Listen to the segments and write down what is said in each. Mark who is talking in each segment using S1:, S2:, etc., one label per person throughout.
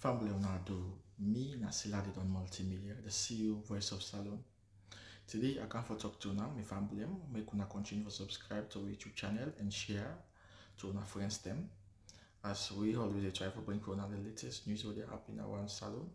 S1: Family Leonardo, me Nasila did on multimedia, the CEO voice of Salone. Today I come for talk to now, my family, make una continue to subscribe to our YouTube channel and share to our friends them. As we always try to bring for the latest news what they happen around Salone,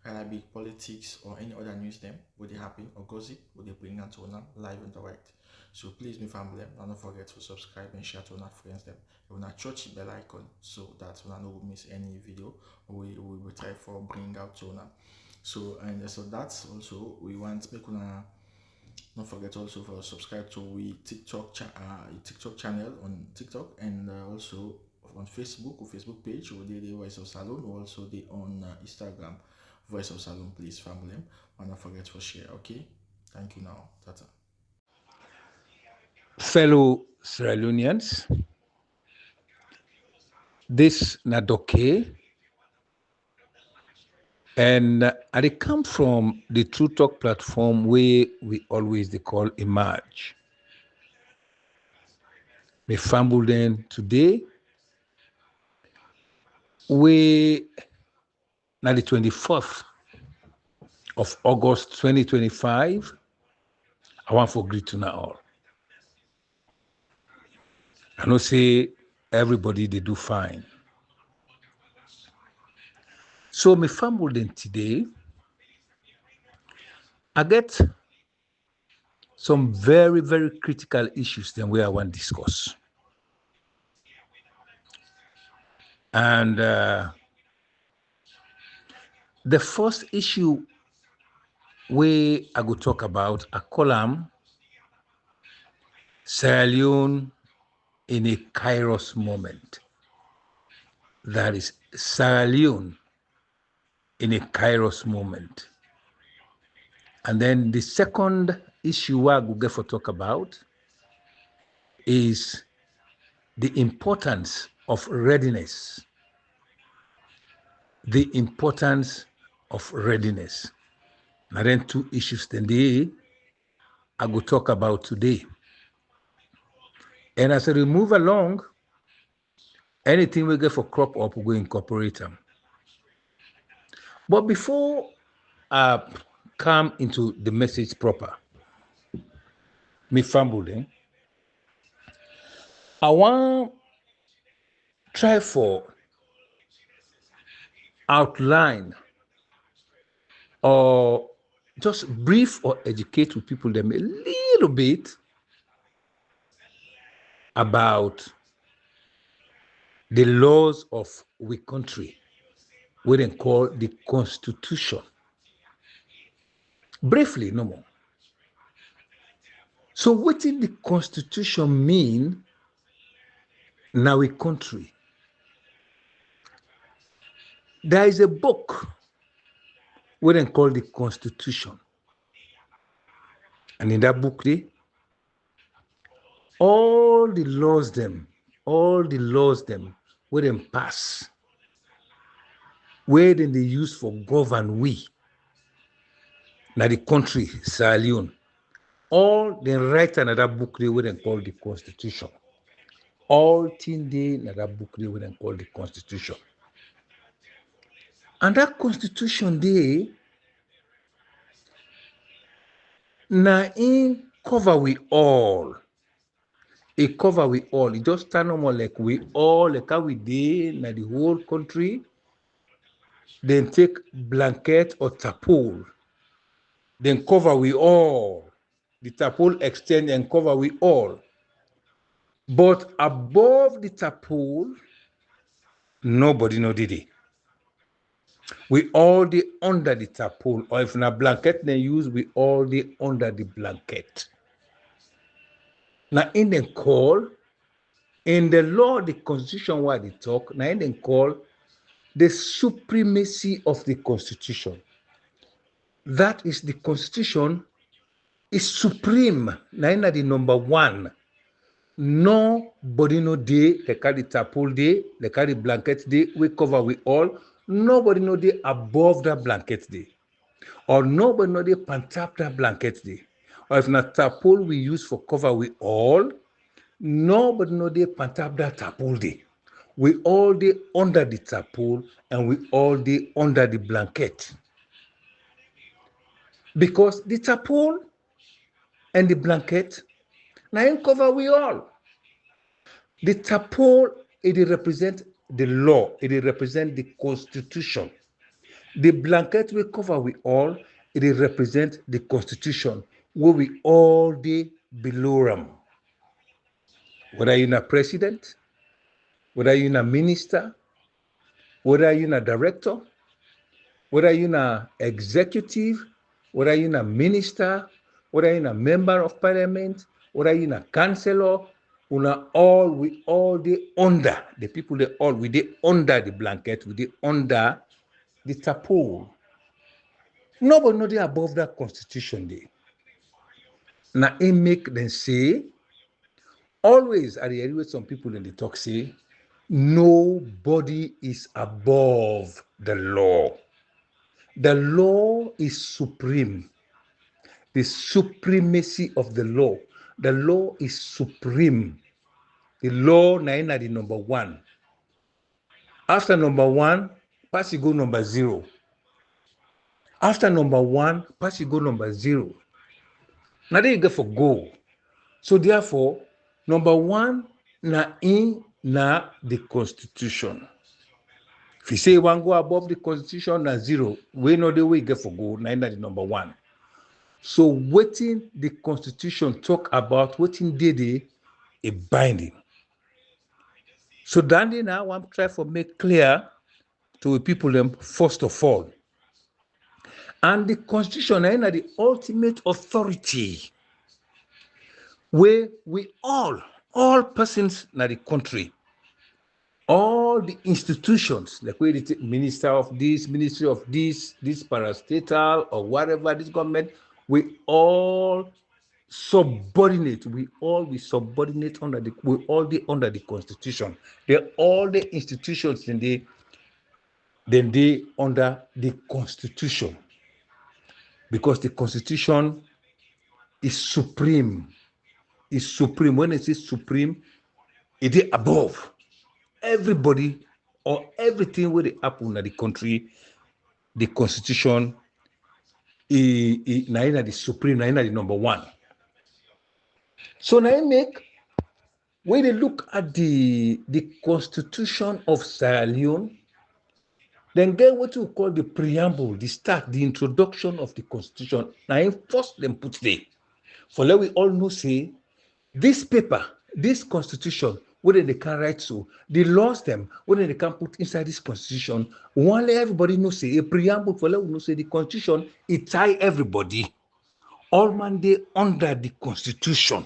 S1: whether it be politics or any other news them, what they happen or gossip, what they bring out to una live and direct. So please, my family, don't forget to subscribe and share to our friends them. You wanna touch the bell icon so that you don't miss any video we will try for bring out to una. So that's also we want make una don't forget also for subscribe to we TikTok channel on TikTok and also on Facebook or Facebook page or the Voice of Salone or also the on Instagram Voice of Salone. Please family, and don't forget to share. Okay, thank you now. Tata.
S2: Fellow Sierra Leoneans, this Nadoke, and I come from the True Talk platform where we always they call Emerge. Me fumble then today, we now the 24th of August 2025. I want for greet to now all. I know say everybody they do fine. So me fumble then today. I get some very, very critical issues then where I want to discuss. And the first issue where I go talk about a column, Sierra Leone in a kairos moment. That is Sierra Leone in a kairos moment. And then the second issue where I go get for talk about is the importance of readiness. The importance of readiness. Now then two issues today I go talk about today. And as I move along, anything we get for crop up, we go incorporate them. But before I come into the message proper, me fumbling, I want try for outline or just brief or educate with people them a little bit about the laws of we country, we then call the Constitution. Briefly, no more. So what did the Constitution mean now we country? There is a book we then call the Constitution. And in that book, all the laws them, we then pass, where then they use for govern we. Now the country, Sierra Leone, all they write another book they would call the Constitution. All things they another book they would call the Constitution. And that Constitution they now in cover we all. It cover we all. It just stand normal like we all, like how we did na the whole country. Then take blanket or tarpaul. Then cover we all. The tarpaul extend and cover we all. But above the tarpaul, nobody know did it. We all the under the tarpaul. Or if na blanket they use, we all the under the blanket. Now in the call, in the law, the Constitution where they talk, now in the call, the supremacy of the Constitution. That is the Constitution is supreme. Now in the number one. Nobody know day, they carry tarpaul day, they carry blanket day, we cover we all. Nobody know day above that blanket day. Or nobody know day pantap that blanket day. Or if not tarpaul we use for cover we all, nobody know day pantap that tarpaul day. we all dey under the tarpaul and we all dey under the blanket. Because the tarpaul and the blanket, na im cover we all. The tarpaul, it represent the law, it represent the constitution. The blanket we cover we all, it represent the constitution where we all dey below am. Whether you're a president, whether you're a minister, whether you're a director, whether you're an executive, whether you're a minister, whether you're a member of parliament, whether you're a councillor, we all dey under, the people we dey under the blanket, we dey under the tarpaul. Nobody no dey above that constitution dey. Na im make them say, always I dey hear some people in the talk say, nobody is above the law. The law is supreme. The supremacy of the law. The law is supreme. The law na the number one. After number one, pass you go number 0. After number 1, pass you go number 0. Now there you go for go. So therefore, number 1 na the constitution. If you say you want to go above the constitution, na 0. We know the way you get for go, na the number 1. So wetin the constitution talk about, wetin dey a binding. So Dandy now I want to try to make clear to the people them first of all. And the constitution is the ultimate authority where we all persons in the country, all the institutions, like where the minister of this, ministry of this parastatal or whatever, this government, we all subordinate. We all subordinate under the constitution. They're all the institutions then they under the constitution. Because the constitution is supreme. It's supreme. When it is supreme, it is above everybody or everything where they happen in the country. The constitution is the supreme, the number 1. So now when they look at the constitution of Sierra Leone, then get what we call the preamble, the start, the introduction of the constitution. Now first them put there. For let we all know say, this paper, this constitution, whether they can write so, the laws them, whether they can put inside this constitution, one let everybody know say, a preamble for let we know say the constitution, it tie everybody. All man they under the constitution.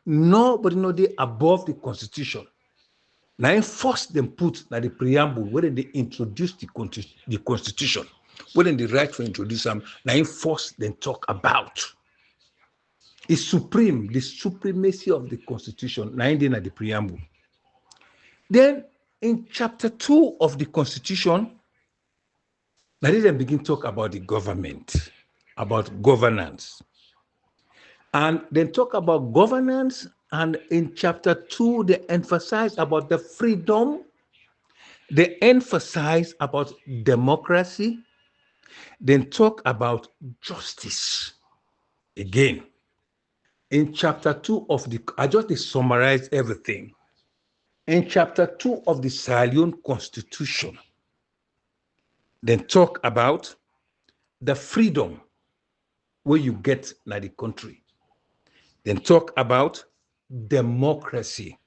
S2: Nobody know they above the constitution. Now first them put the preamble, whether they introduce the constitution, whether they write for introduce them, now first then talk about. It's supreme, the supremacy of the constitution, now in the preamble. Then in chapter 2 of the constitution, now they then begin to talk about the government, about governance. And then talk about governance, and in chapter 2, they emphasize about the freedom, they emphasize about democracy, then talk about justice. Again, in chapter 2 of I just summarize everything. In chapter 2 of the Sierra Leone Constitution, then talk about the freedom where you get in the country. Then talk about democracy,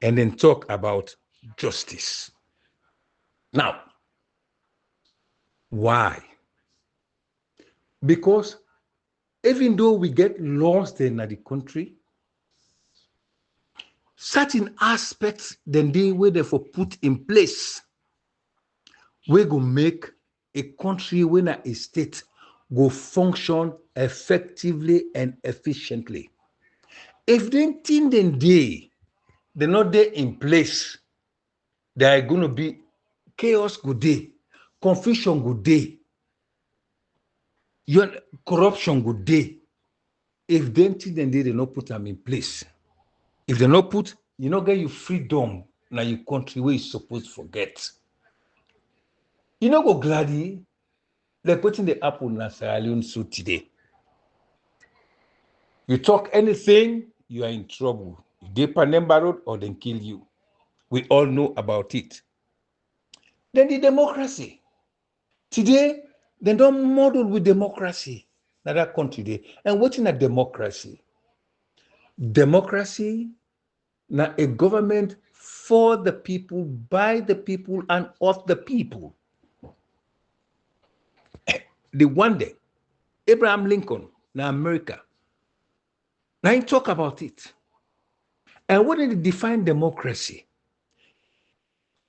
S2: and then talk about justice. Now, why? Because even though we get lost in the country, certain aspects then they were therefore put in place, we go make a country when a state go function effectively and efficiently. If they think they're not there in place, there are going to be chaos good day, confusion good day, corruption good day. If they think they not put them in place, if they not put, you not get your freedom na your country where you supposed to forget. You know go gladly, like wetin dey happen na Sierra Leone so today. You talk anything, you are in trouble. You dey Panemba Road or they kill you. We all know about it. Then the democracy. Today, they don't model with democracy in that country today. And what's in a democracy? Democracy, na a government for the people, by the people, and of the people. The one day, Abraham Lincoln, na America. Now he talk about it. And what did he define democracy?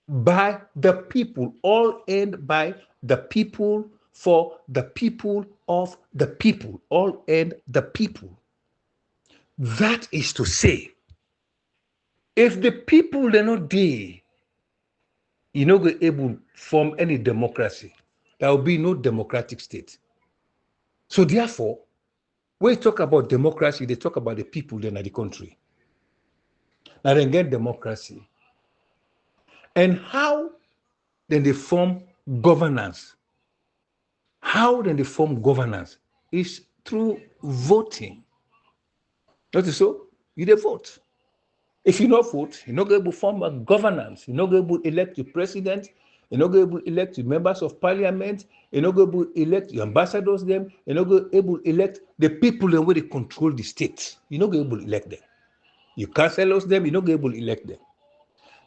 S2: By the people, all end by the people, for the people, of the people, all end the people. That is to say, if the people they're not there, you're not going to able form any democracy. There will be no democratic state. So therefore, when you talk about democracy, they talk about the people then at the country. Now then get democracy. And how then they form governance? How then they form governance is through voting. Not so? You dey vote. If you not vote, you're not going to form a governance. You're not going to elect your president. You're not going to elect your members of parliament. You're not going to elect your ambassadors. Them. You're not going to elect the people in where they control the state. You're not going to elect them. You councillors them. You're not going to elect them.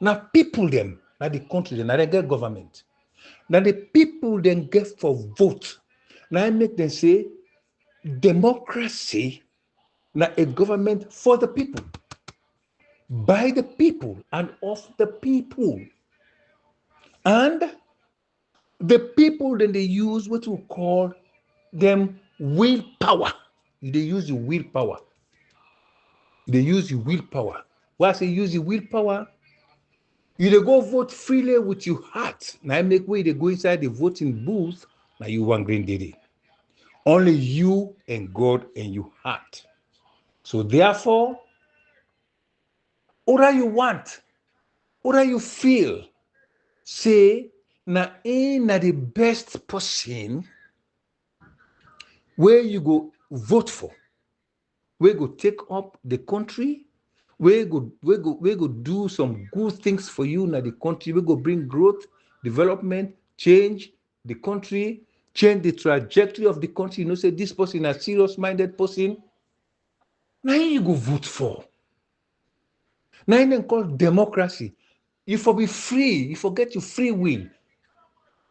S2: Now people them, now the country, now they get government. Now the people then get for vote. Now I make them say, democracy, now a government for the people, by the people, and of the people. And the people then they use what we call them willpower. They use the willpower. They use the willpower. Why I say use the willpower? You dey go vote freely with your heart. Now I make way they go inside the voting booth. Now you want green daily. Only you and God and your heart. So therefore, whatever you want, whatever you feel, say na the best person where you go vote for, where go take up the country, where go do some good things for you na the country, where go bring growth, development, change the country, change the trajectory of the country. You know, say this person is a serious-minded person. Now you go vote for. Now you call democracy. You for be free. You forget your free will.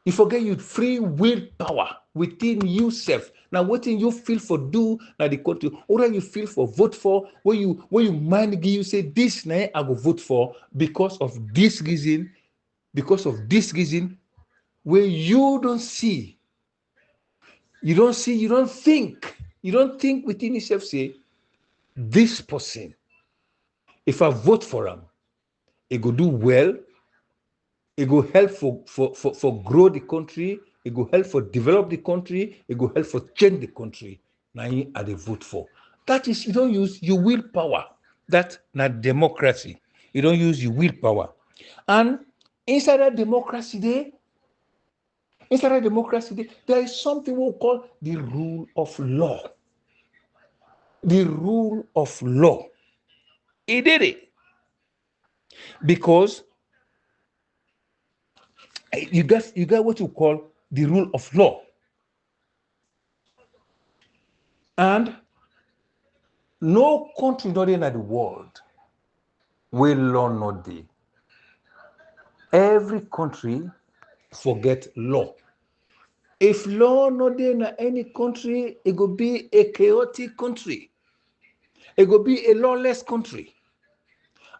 S2: You forget your free willpower within yourself. Now, what you feel for do now the country, or you feel for vote for, when you mind give you say this now I go vote for because of this reason, where you don't see, you don't think within yourself, say this person, if I vote for him, it go do well. It go help for grow the country. It go help for develop the country. It go help for change the country. Now you are the vote for. That is, you don't use your willpower. That's not democracy. You don't use your willpower. And inside that democracy there is something we call the rule of law. The rule of law. He did it because you got what you call the rule of law. And no country not in the world will law not dey. Every country forget law. If law not dey in any country, it go be a chaotic country. It go be a lawless country.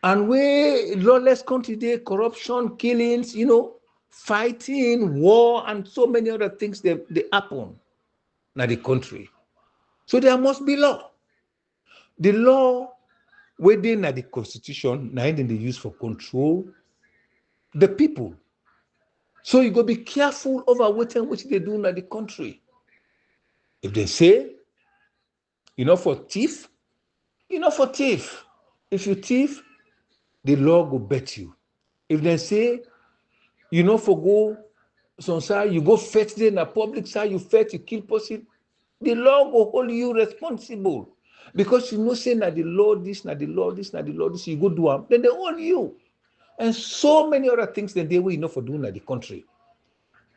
S2: And where lawless country dey, corruption, killings, fighting, war, and so many other things they happen in the country. So there must be law. The law within the constitution, now they use for control the people. So you go be careful over what they do in the country. If they say, for thief, for thief. If you thief, the law go bet you. If they say, you know, for go, some side, you go fetch them, na public side, you fetch, you kill person, the law will hold you responsible. Because you know, say, na the law this, na the law this, na the law this, you go do them, then they hold you. And so many other things that they will know for doing at the country.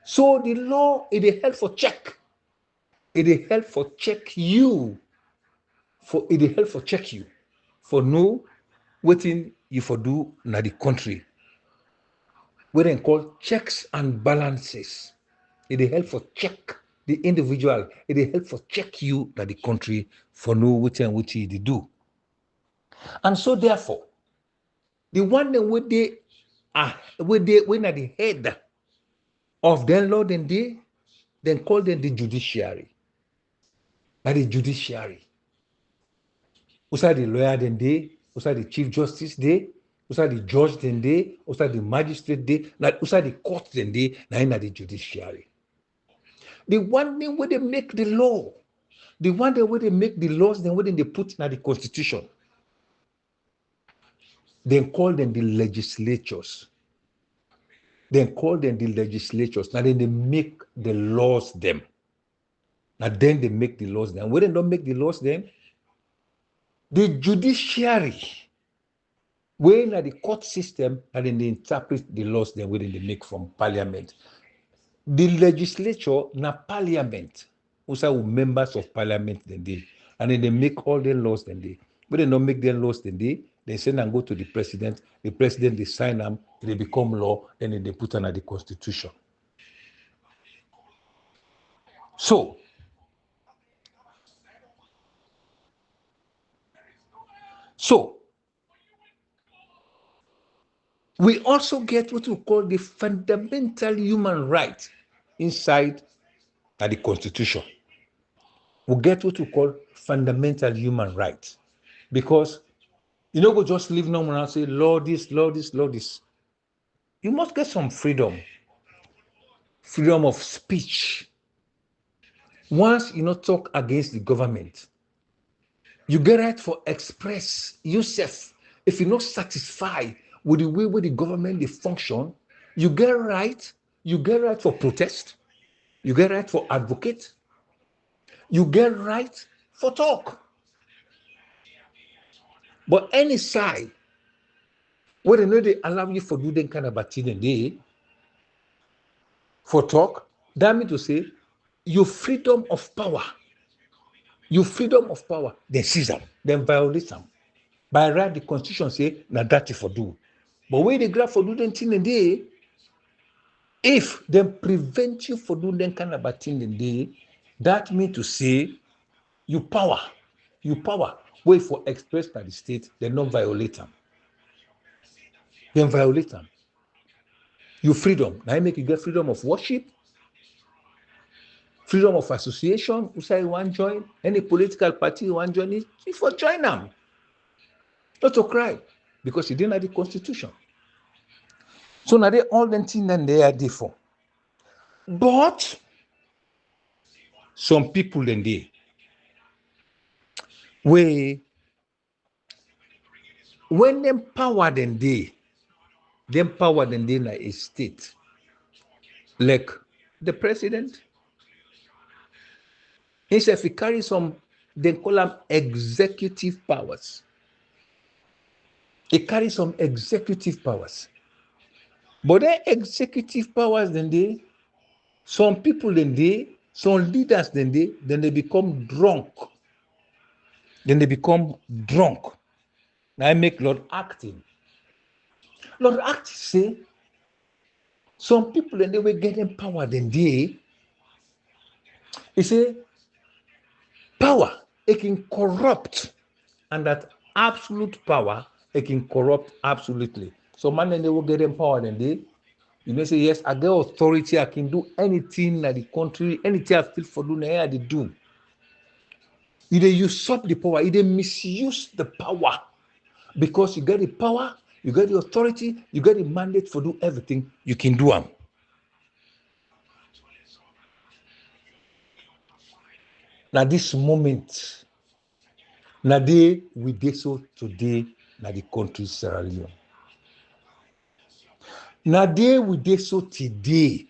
S2: So the law, it help for check. It help for check you. It help for check you. For know waiting you for do na the country. What they call checks and balances. It help for check the individual. It help for check you that the country for know which and which they do. And so therefore, the one that where they are when at the head of their law, then call them the judiciary. By the judiciary. Usa the lawyer then they, usa the chief justice they, usa the judge then they, usa the magistrate they, usa the court then they, na the judiciary. The one thing where they make the law, the one thing where they make the laws, then where they put in the constitution, then call them the legislatures. Then call them the legislatures. Now then they make the laws them. Now then they make the laws them. When they don't make the laws them, the judiciary, when at the court system, and then they interpret the laws them when they make from parliament. The legislature, na parliament, also members of parliament then they, and then they make all the laws then they. When they don't make their laws then they send and go to the president they sign them, they become law, and then they put under the constitution. So we also get what we call the fundamental human right inside the constitution. We get what we call fundamental human rights. Because you know, go just live normal and say, law this, law this, law this. You must get some freedom. Freedom of speech. Once you not talk against the government, you get right for express yourself. If you're not satisfied with the way where the government they function, you get right for protest, you get right for advocate, you get right for talk. But any side where they know they allow you for do them kind of a thing for talk, that means to say your freedom of power, then seize them, then violate them. By right, the constitution say na that for do. But when they grab for do them thing in day, if they prevent you for doing them kind of a thing in day, that means to say your power, wait for express by the state, they not violate them. Then violate them. Your freedom. Now you make you get freedom of worship, freedom of association. Who say you want join any political party you want join it, you for join them. Not to cry because you didn't have the constitution. So now they all them things then they are different. But some people then they when them power then they na a state, like the president, himself he carry some, they call them executive powers. He carry some executive powers. But then executive powers then they, some people then they, some leaders then they become drunk. Then they become drunk. Now I make Lord acting. Lord acting say, some people then they were getting power then they, he say, power, it can corrupt. And that absolute power, it can corrupt absolutely. So man then they will get power then they, you know, say, yes, I get authority, I can do anything in the country, anything I feel for doing, I do. You usurp the power, you misuse the power. Because you get the power, you get the authority, you get the mandate for do everything, you can do them. Now this moment, now we did so today, now the country Sierra Leone. Now they we did so today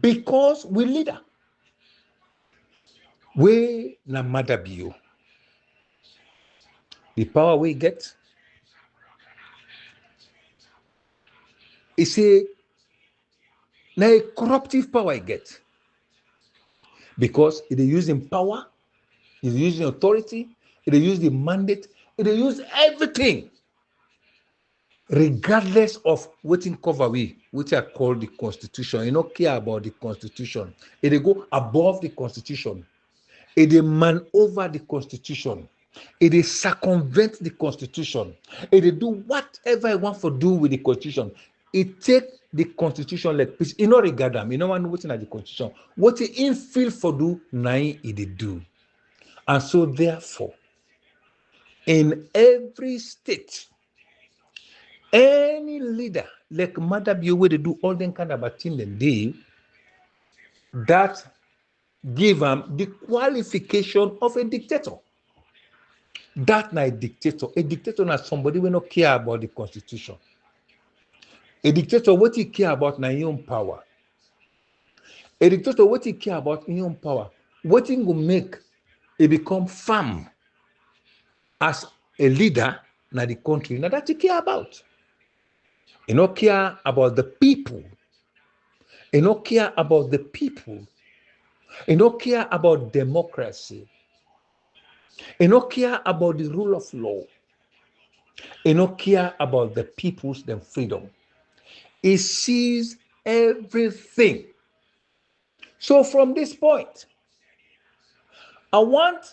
S2: because we leader. We na Maada Bio. The power we get is a corruptive power I get. Because it is using power, it is using authority, it is using the mandate, it is using everything. Regardless of what in cover we, which are called the constitution. You don't care about the constitution. It go above the constitution. It is man over the constitution. It is circumvent the constitution. It is do whatever it want to do with the constitution. It take the constitution like peace. You know regard them. You know one what's in the constitution. What it in feel for do, nine it do. And so therefore, in every state, any leader like Maada Bio where they do all them kind of thing them day that give them the qualification of a dictator. That not a dictator. A dictator not somebody will not care about the constitution. A dictator, what he care about na his own power. A dictator, what he care about his own power. What he will make it become firm as a leader na the country. Now that he care about. He not care about the people. He not care about the people. He not care about democracy. He not care about the rule of law. He not care about the people's them freedom. He sees everything. So from this point, I want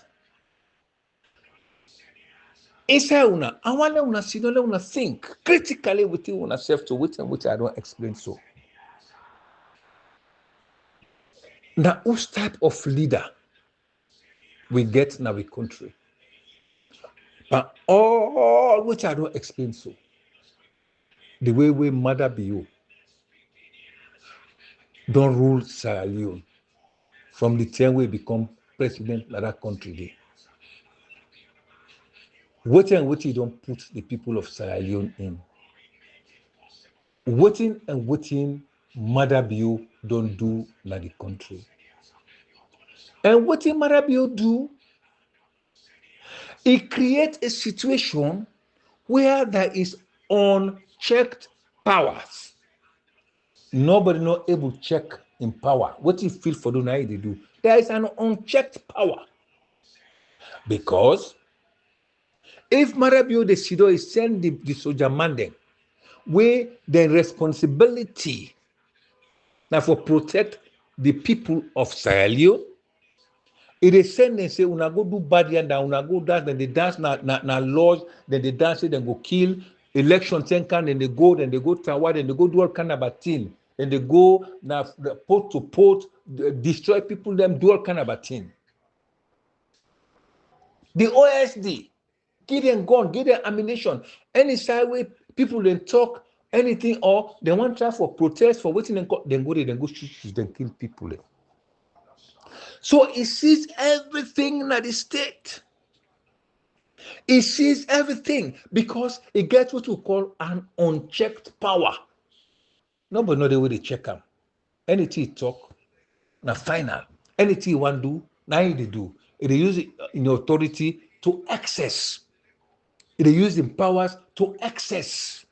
S2: una think critically within yourself to which I don't explain so. Now, whose type of leader we get in our country? But all which I don't explain so. The way we Maada Bio don't rule Sierra Leone from the time we become president of that country day. What you don't put the people of Sierra Leone in. What Maada Bio don't do in the country. And what Maada Bio do, it creates a situation where there is unchecked powers. Nobody not able to check in power. What you feel for do now they do. There is an unchecked power. Because if Maada Bio the Sido is send the soldier man then, where the responsibility now for protect the people of Sierra Leone, it is send and say, una go do bad and una go dance, then they dance na laws, then they dance, then go kill, election then then they go toward, then they go do all kind of a thing. Then they go na port to port, destroy people, them do all kind of a thing. The OSD, give them gun, give them ammunition. Any side way people then talk anything or they want to try for protest for waiting and then go shoot, then kill people. So it sees everything in the state. It sees everything because it gets what we call an unchecked power. Nobody know the way they check them. Anything talk, na final. Anything one do, now they do. It use it in authority to access. It use in powers to access.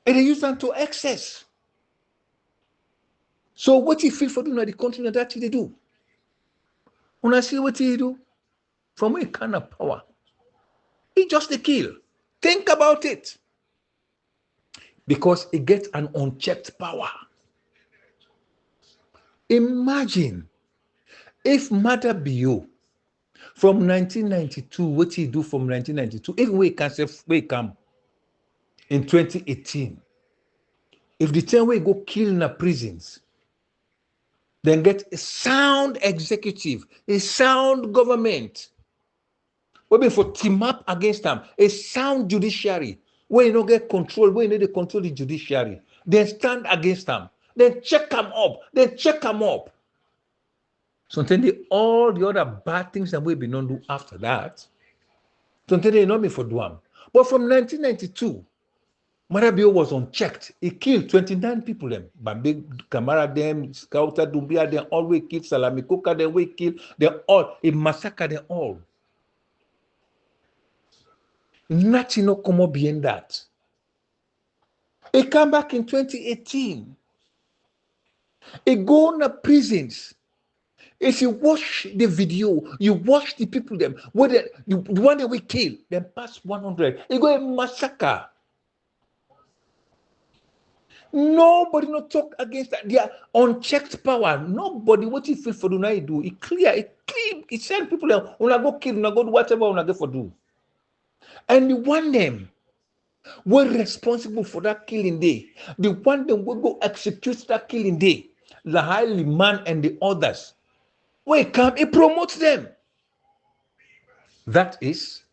S2: It use them to access. So what you feel for doing at the country, that's what they do. When I see what you do, from a kind of power, it's just a kill. Think about it. Because it gets an unchecked power. Imagine if Maada Bio from 1992, what he do from 1992, even we come in 2018, if the time we go kill in the prisons, then get a sound executive, a sound government, we be for team up against them, a sound judiciary, where you don't get control, where you need to control the judiciary, then stand against them, then check them up. So all the other bad things that we be not do after that, so they not be for do them. But from 1992, Maada Bio was unchecked. He killed 29 people. Them Bambi, Kamara, them, Scouter, Dumbia, them all we killed. Salami Koka, them we killed. They all, he massacred them all. Nothing no come up behind that. He came back in 2018. He go in the prisons. If you watch the video, you watch the people them, where the one that we kill, them past 100. He go a massacre. Nobody no talk against that. They are unchecked power. Nobody what he feel for do now he do. He clear, he clean, he send people them, una go kill, una go do whatever una go for do. And the one them were responsible for that killing day. The one them will go execute that killing day. The highly man and the others. When he come, he promotes them. That is,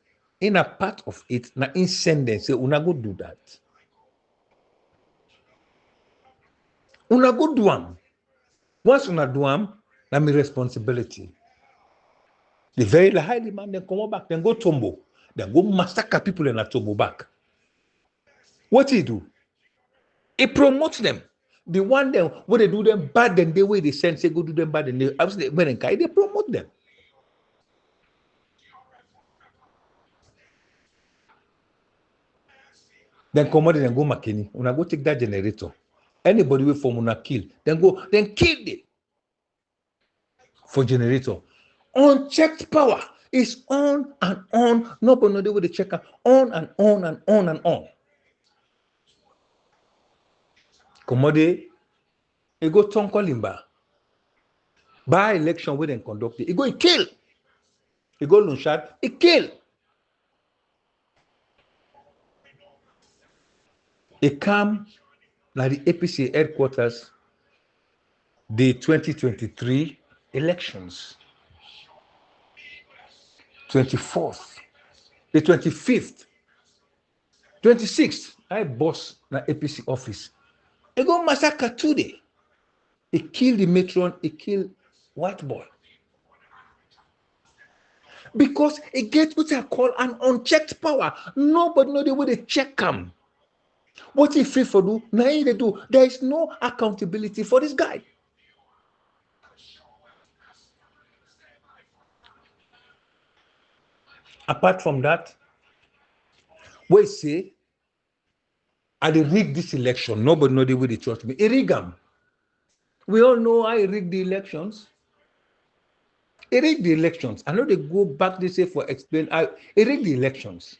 S2: in a part of it, na in send them say, una go do that. Una go do am. Once una do am, na me responsibility. The very highly man, then come back, then go tombo. Then go massacre people in a tombo back. What he do? He promotes them. The one them, when they do them bad, then they way they send, say go do them bad, and they absolutely they promote them. Then come out and go Makini. Una go take that generator. Anybody will form una kill. Then go, then kill them. For generator. Unchecked power is on and on. Nobody know the way they check out. On and on and on and on. Commode, he go Tonko Limba. By election where they conduct it. He go, he kill. He go Lunshad, he kill. He come na the APC headquarters the 2023 elections. 24th, the 25th, 26th, I boss na APC office. He go massacre today. He kill the matron, he kill white boy. Because he get what I call an unchecked power. Nobody know the way they check him. What he feel for do, now they do. There is no accountability for this guy. Apart from that, we say, I rig this election. Nobody know the way they trust me. He rig them. We all know I rigged the elections. He rigged the elections. I know they go back, they say for explain. He rigged the elections.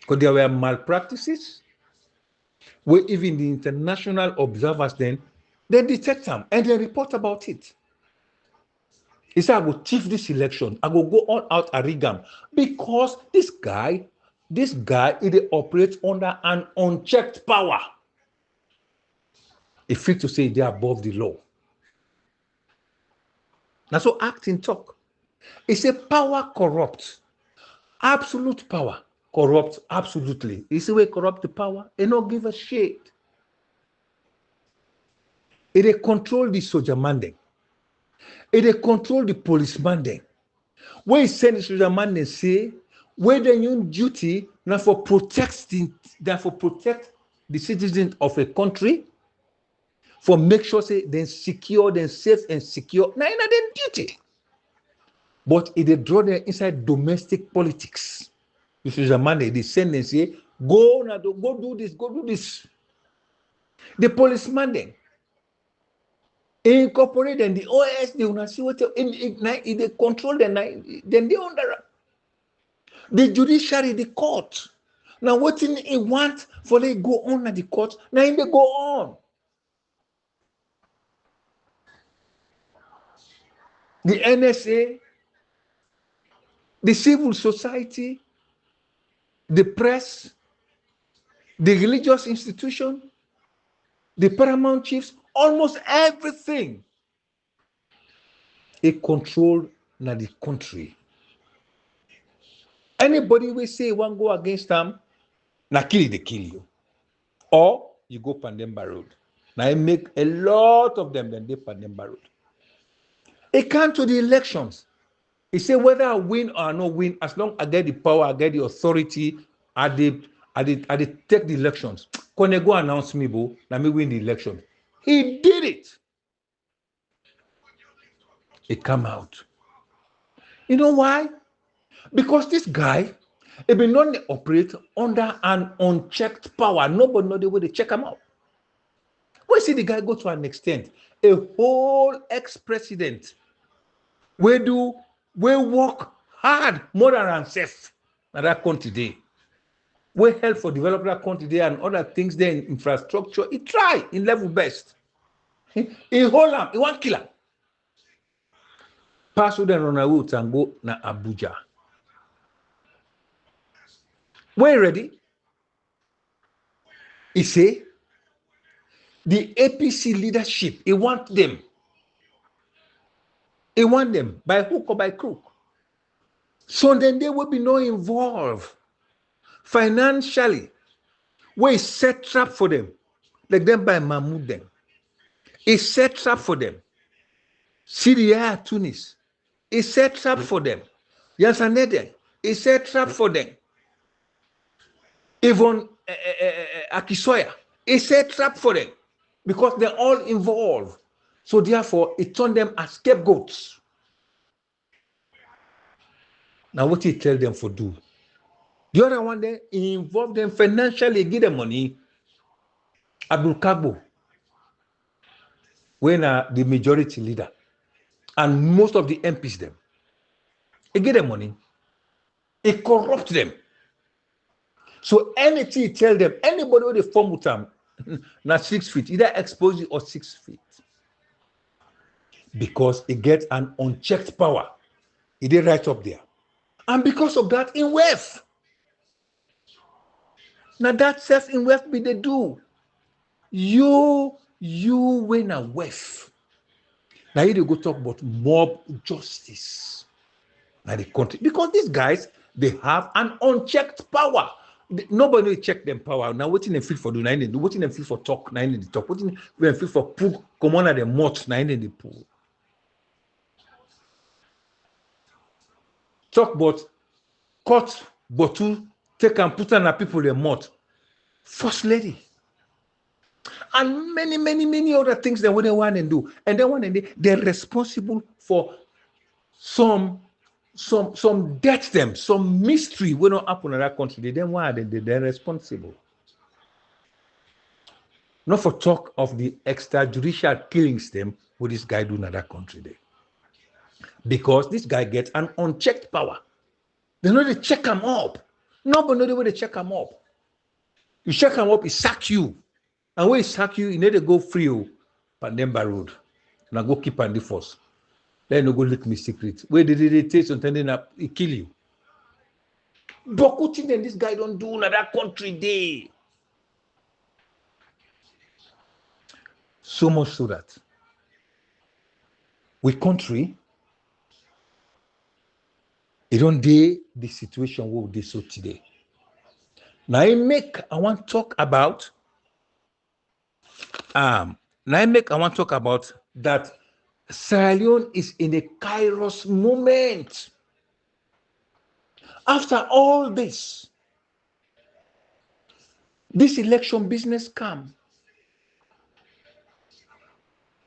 S2: Because there were malpractices. Where even the international observers then, they detect them and they report about it. He said, I will chief this election. I will go all out a rigam. Because this guy, he operates under an unchecked power. He fit to say they're above the law. That's what acting talk. He said power corrupts. Absolute power corrupts absolutely. He said we corrupt the power and not give a shit. They control the soldier man then. They control the policeman then. When he send the soldier man and say, where they own duty now for protect the citizens of a country, for make sure say then secure, then safe and secure. Now in their duty. But if they draw them inside domestic politics, the soldier man they send and say, go do this, go do this. The policeman then incorporate and the OS they will see what they control them, then they under the judiciary, the court. Now what they want for they go on at the court, now they go on. The NSA, the civil society, the press, the religious institution, the paramount chiefs, almost everything. They control na the country. Anybody will say one go against them, na kill they kill you. Or you go Pandemba Road. Now I make a lot of them then they Pandemba Road. It come to the elections. He said, whether I win or not win, as long as I get the power, I get the authority, I did take the elections. When they go announce me, bro, let me win the election. He did it. It come out. You know why? Because this guy, he been not operate under an unchecked power. Nobody know the way they check him out. We see the guy go to an extent. A whole ex-president will work hard more than himself in that country today. We help for develop that country there and other things there in infrastructure. He try in level best. He hold him, he want kill him. Pass with them on a route and go na Abuja. When ready, he say the APC leadership, he want them. He want them by hook or by crook. So then they will be not involved financially. We set trap for them. Like them by Mahmoud them. He set trap for them. Syria, Tunis. He set trap for them. Yansanede. He set trap for them. Even Akisoya. He set trap for them. Because they're all involved. So therefore, it turned them as scapegoats. Now what he tell them for do? The other one then, he involved them financially, give them money. Alie Kabba, when the majority leader, and most of the MPs them, he give them money. He corrupt them. So anything he tell them, anybody who they form with them, now 6 feet, either expose you or 6 feet. Because he gets an unchecked power. He did right up there. And because of that, in wealth. Now that self in wealth be they do. You win a wealth. Now you go talk about mob justice. Now the country. Because these guys, they have an unchecked power. Nobody check them power. Now what in them feel for do? Now they do. What in them feel for talk? Now they talk. What in them feel for pull? Come on at the mouth. Now they pull. Talk about cut bottle, take and put on people in mouth. First lady. And many other things that what they want to do. And then one day they're responsible for some death them, some mystery will not happen in that country. They then why they're responsible. Not for talk of the extrajudicial killings them what this guy do in that country there. Because this guy gets an unchecked power. They know they check him up. Nobody know the way they check him up. You check him up, he sack you. And when he sack you, you need to go free Pandemba Road. Now go keep on the force. Then you go leak me secret. Where did they take something that he kill you? But what thing then this guy don't do in that country day? So much so that we country, it don't dey the situation where they so today. Now I want to talk about that Sierra Leone is in a kairos moment. After all this election business come.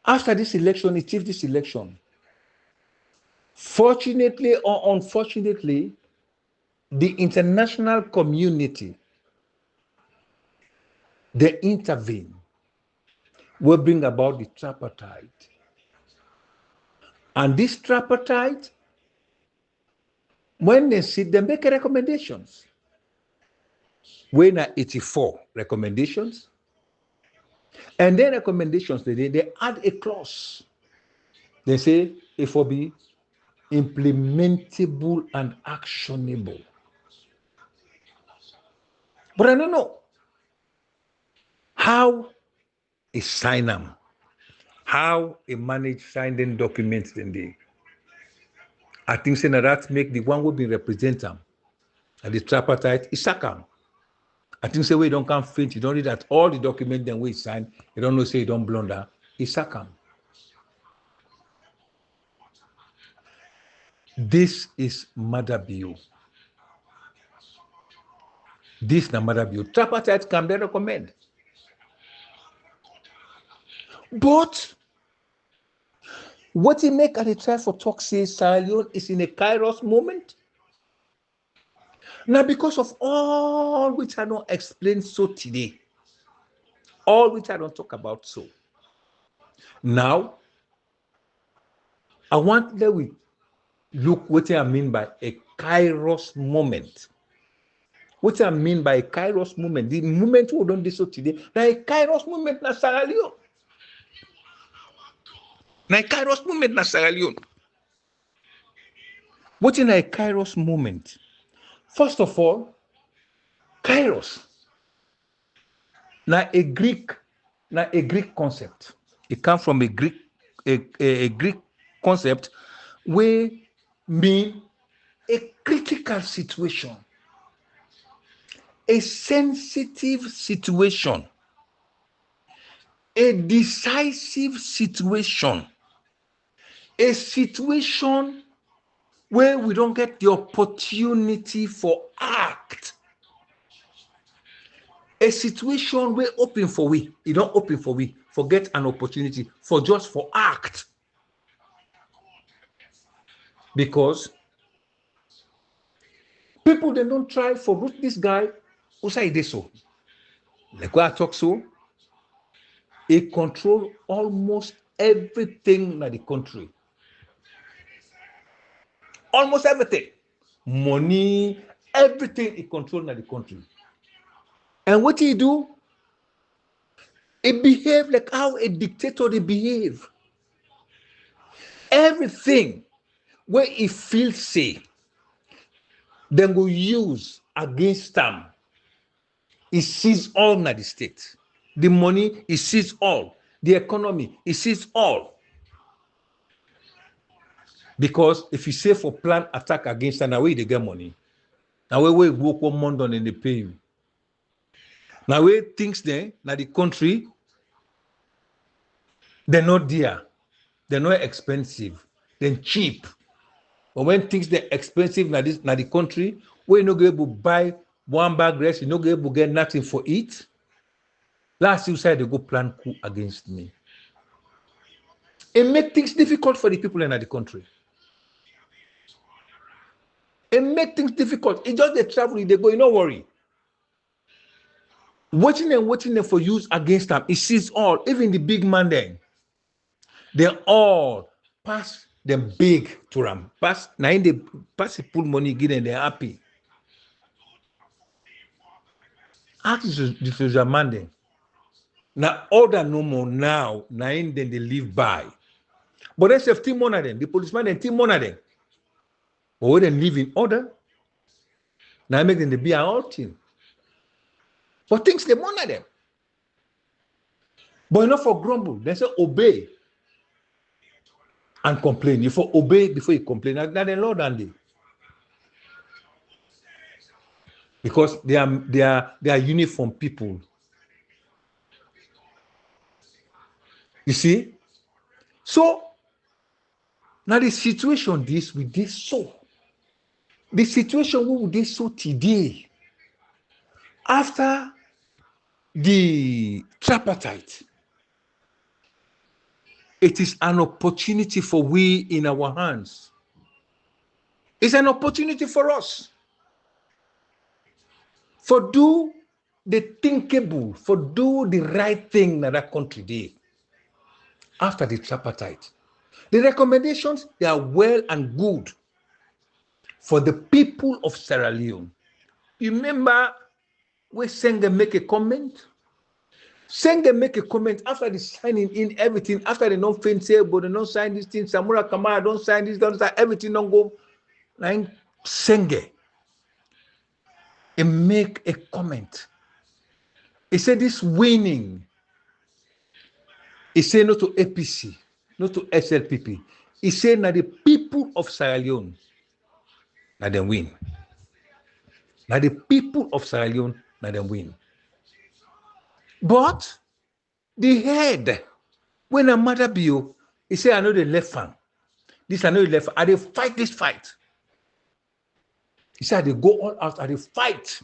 S2: After this election, it this election. Fortunately or unfortunately, the international community, they intervene, will bring about the tripartite. And this tripartite, when they sit, they make recommendations. When are 84 recommendations, and then recommendations, they add a clause. They say it will be implementable and actionable. But I don't know how a sign them, how a manage signing documents then they. I think saying that make the one who be represent them and the tripartite is sack them. I think say we don't come faint, you don't read that all the documents then we sign, you don't know say you don't blunder, is sack them. This is Maada Bio. This na Maada Bio. Tripartite come, they recommend. But what he make at the try for talk say Sierra Leone is in a kairos moment. Now, because of all which I don't explain so today, all which I don't talk about so. Now, I want that we look what I mean by a kairos moment. What I mean by a kairos moment, the moment we don't do so today, now a kairos moment na Sierra Leone. Now a kairos moment na Sierra Leone. What is a kairos moment? First of all, kairos. Now a Greek concept. It comes from a Greek concept where mean a critical situation, a sensitive situation, a decisive situation, a situation where we don't get the opportunity for act. A situation where open for we, it don't open for we, forget an opportunity for just for act. Because people, they don't try for root this guy who say this so. Like what I talk so, he control almost everything in the country. Almost everything. Money, everything he control in the country. And what he do? He behave like how a dictator they behave. Everything where he feels safe, then go use against them. He sees all in the state. The money, he sees all. The economy, he sees all. Because if you say for plan attack against them, now where they get money. Now where we work 1 month on and they pay you. Now where things there, now the country, they're not dear. They're not expensive. They're cheap. But when things they're expensive now the country, where you not able to buy 1 bag rice, you not able to get nothing for it. Last you said they go plan coup against me. It make things difficult for the people in the country. It make things difficult. It just they travel, they go, you don't worry. Waiting them for use against them. It sees all, even the big man then. They all pass them big to them. Pass now they pass the pull money, give them, they're happy. Ask the social man then. Now all that no more now then they live by. But they say team one of them, the policeman and team one of them. But when they live in order, now make them be our team. But things they one of them. But not for grumble. They say obey and complain. You for obey before you complain. Now the Lord and they. Because they are uniform people. You see? So now the situation this with this so. The situation we would so today after the tripartite, it is an opportunity for we in our hands. It's an opportunity for us for do the thinkable, for do the right thing that country did after the tripartite. The recommendations, they are well and good for the people of Sierra Leone. You remember where Sengeh make a comment? Sengeh make a comment after the signing in everything, after they don't say, but they don't sign this thing, Samura Kamara don't sign this, don't sign everything, don't go. Like Sengeh, he make a comment. He said this winning, he said not to APC, not to SLPP. He said that the people of Sierra Leone, that they win. Now the people of Sierra Leone, that they win. But the head, when a Maada Bio, he said I know the left hand. This I know you left. I they fight this fight. He said they go all out and they fight.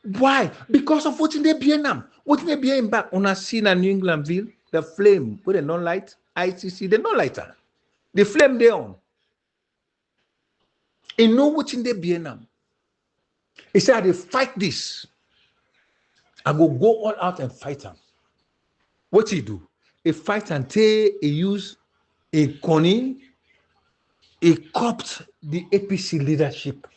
S2: Why? Because of what in the BNM. What in the BNM back on a scene in New Englandville, the flame, with the non-light, ICC, the non-lighter. The flame they on. He know what in the BNM. He said they fight this. I go all out and fight them. What he do? He fight until he use a conning, he copped the APC leadership.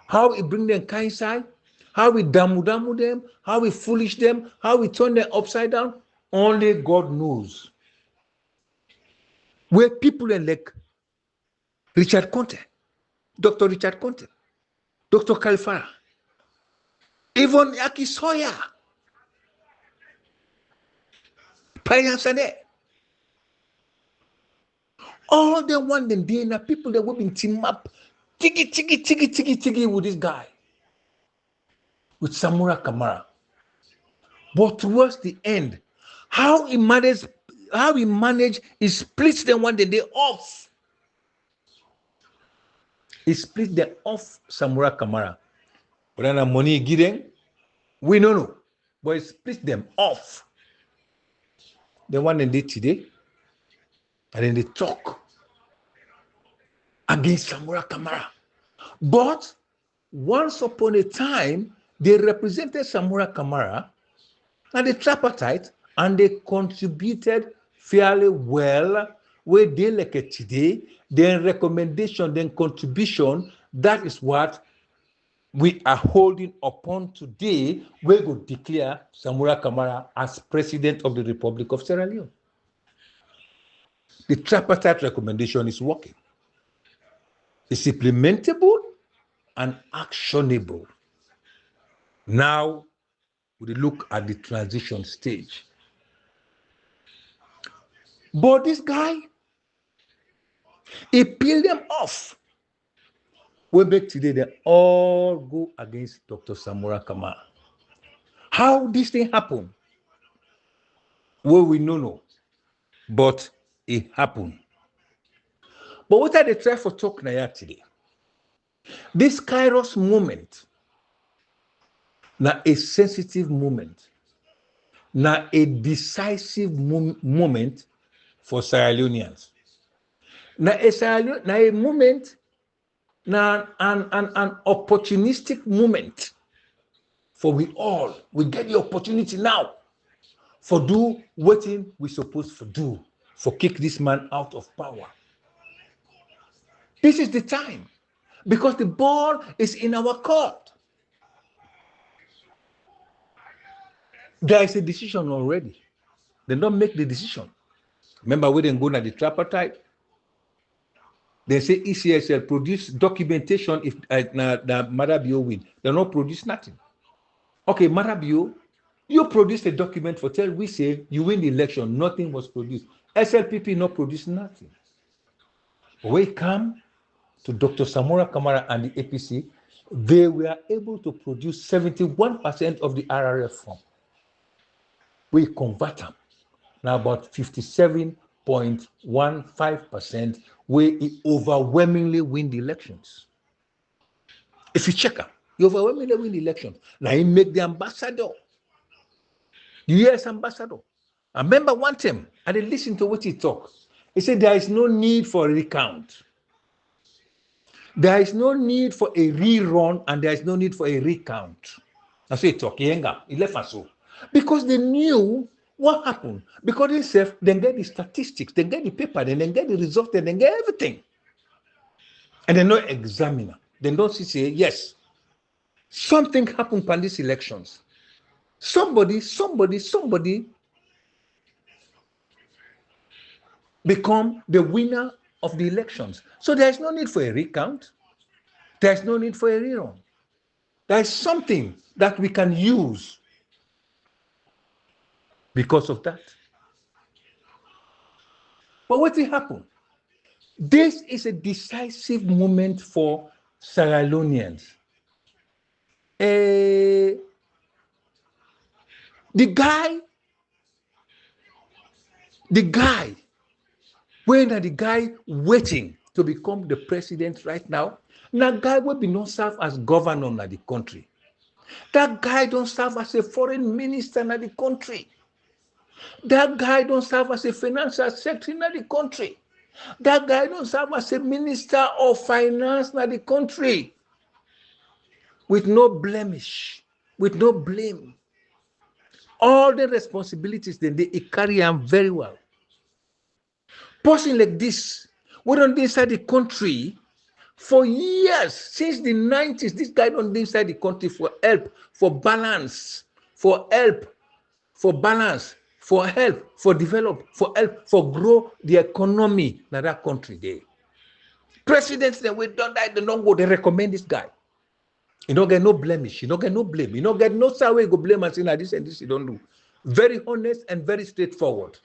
S2: How he bring them inside, how we damu them, how we foolish them, how we turn them upside down, only God knows. Where people like Richard Conte, Dr. Richard Conte, Dr. Kalifara, even Yaki Soya, Payam Sane, all they want them there now, people that will be team up, tiggy with this guy, with Samura Kamara. But towards the end, how he managed, he splits them one day off. He split them off Samura Kamara. But then the money he give them, we don't know. But he split them off. The one they did today, and then they talk against Samura Kamara. But once upon a time, they represented Samura Kamara and the tripartite, and they contributed fairly well where they like it today. Their recommendation, their contribution, that is what we are holding upon today. We will declare Samura Kamara as President of the Republic of Sierra Leone. The tripartite recommendation is working. It's implementable and actionable. Now, we look at the transition stage. But this guy, he peeled them off. We back today, they all go against Dr. Samura Kamara. How this thing happen? Well, we don't know. But it happened. But what are they trying for talk now today? This kairos moment, now a sensitive moment, now a decisive moment for Sierra Leoneans. Now a moment, now an opportunistic moment for we all. We get the opportunity now for do what we supposed to do, for kick this man out of power. This is the time, because the ball is in our court. There is a decision already. They don't make the decision. Remember, we didn't go to the tripartite. They say ECSL produce documentation if the Maada Bio win. They don't produce nothing. Okay, Maada Bio, you produce a document for tell we say you win the election, nothing was produced. SLPP not produce nothing. We come to Dr. Samura Kamara and the APC, they were able to produce 71% of the RRF form. We convert them. Now about 57.15%, where he overwhelmingly win the elections. If you check them, he overwhelmingly win the elections. Now he make the ambassador, the US ambassador. I remember one time, I did listen to what he talked. He said there is no need for a recount. There is no need for a rerun, and there is no need for a recount. That's what he talked. He left us so. Because they knew what happened. Because they said, they get the statistics, they get the paper, then they get the results, then they get everything. And they're not examiner. They don't say, yes, something happened in these elections. Somebody become the winner of the elections. So there's no need for a recount. There's no need for a rerun. There's something that we can use because of that. But what will happen? This is a decisive moment for Sierra Leoneans. The guy, when the guy waiting to become the president right now. Now, guy will be not serve as governor of the country. That guy don't serve as a foreign minister in the country. That guy don't serve as a financial secretary in the country. That guy don't serve as a minister of finance in the country. With no blemish, with no blame. All the responsibilities, then they carry them very well. Person like this, we don't inside the country for years, since the 90s. This guy don't inside the country for help, for balance, for help, for balance, for help, for develop, for help, for grow the economy in that country there. Presidents that we don't die, they don't go, they recommend this guy. You don't get no blemish, you don't get no blame, you don't get no way you go blame and say like this and this you don't do. Very honest and very straightforward.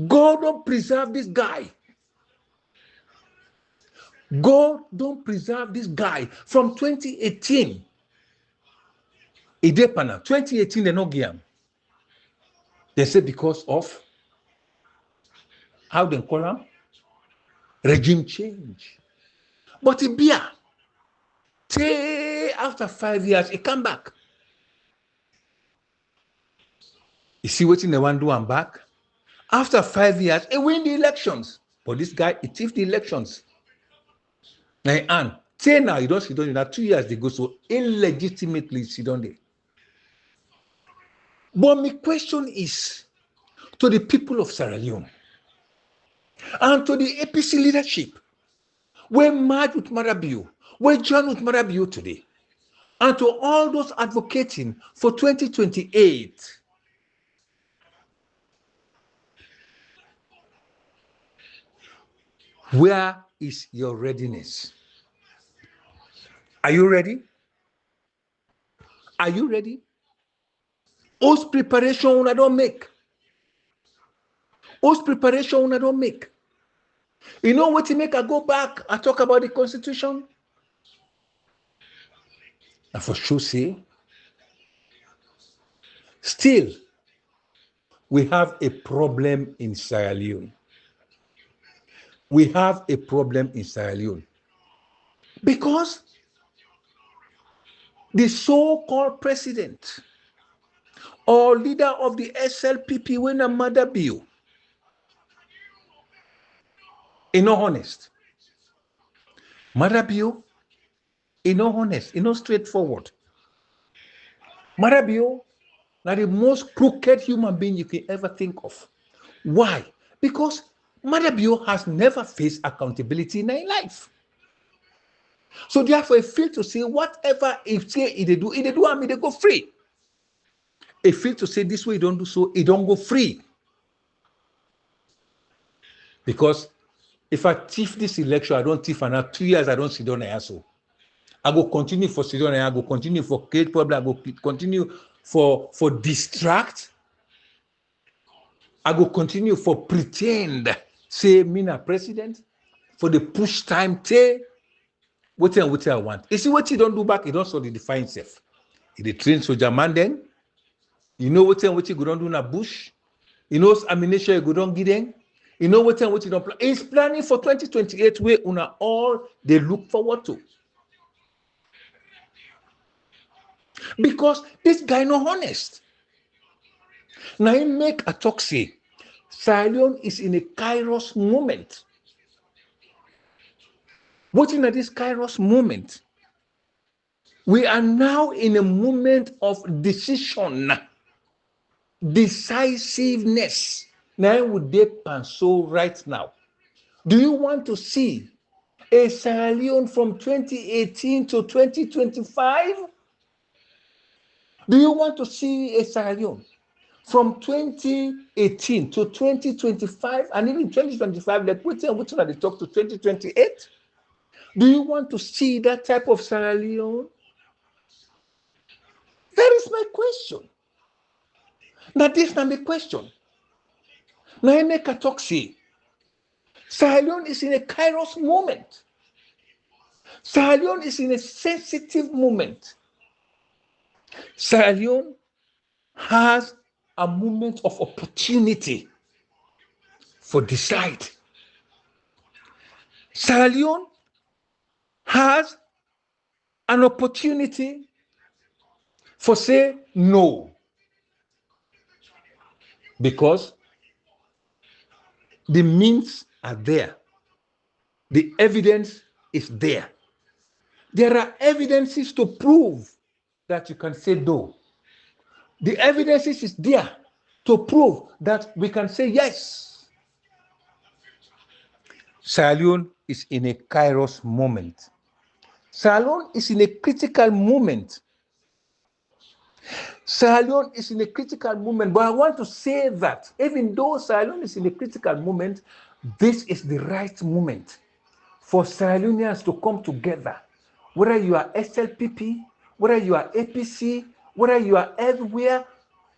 S2: God don't preserve this guy. God don't preserve this guy from 2018. 2018 they no give him. They say because of how they call him regime change. But he be after 5 years, he come back. You see what they want to do and back? After 5 years, he win the elections. But this guy, he thief the elections. Now, now you don't sit down. Now 2 years they go so illegitimately sit down there. But my question is to the people of Sierra Leone and to the APC leadership, we're mad with Maada Bio, we're joined with Maada Bio today, and to all those advocating for 2028. Where is your readiness? Are you ready? Are you ready? Whose preparation I don't make? Whose preparation I don't make? You know what to make I go back and talk about the Constitution? And for sure say, still, we have a problem in Sierra Leone. We have a problem in Sierra Leone. Because the so-called president or leader of the SLPP, when a Maada Bio, is not honest. Maada Bio is not honest, is not straightforward. Maada Bio is the most crooked human being you can ever think of. Why? Because Maada Bio has never faced accountability in her life. So therefore, I feel to say whatever if say they do, I mean they go free. I feel to say this way, don't do so, it don't go free. Because if I thief this election, I don't thief another 2 years, I don't sit down here. So I go continue for sit down here, I go continue for create problem, I go continue for distract. I go continue for pretend, say me na president, for the push time, say what I want. You see what you don't do back, you don't solidify himself. He train soldier man then. You know what you go don't do in a bush. You know ammunition you go don't give them. You know what you don't plan. He's planning for 2028 where una all they look forward to. Because this guy no honest. Now he make a talk say, Sierra Leone is in a kairos moment. What in this kairos moment? We are now in a moment of decision, decisiveness. Now would they pencil right now? Do you want to see a Sierra Leone from 2018 to 2025? Do you want to see a Sierra Leone from 2018 to 2025 and even 2025, like which are they talk to 2028? Do you want to see that type of Sierra Leone? That is my question. Now this is the question. Now I make a talk say, Sierra Leone is in a kairos moment. Sierra Leone is in a sensitive moment. Sierra Leone has a moment of opportunity for decide. Sierra Leone has an opportunity for say no, because the means are there. The evidence is there. There are evidences to prove that you can say no. The evidences is there to prove that we can say yes. Sierra Leone is in a kairos moment. Sierra Leone is in a critical moment. Sierra Leone is in a critical moment, but I want to say that even though Sierra Leone is in a critical moment, this is the right moment for Sierra Leoneans to come together. Whether you are SLPP, whether you are APC, whether you are everywhere,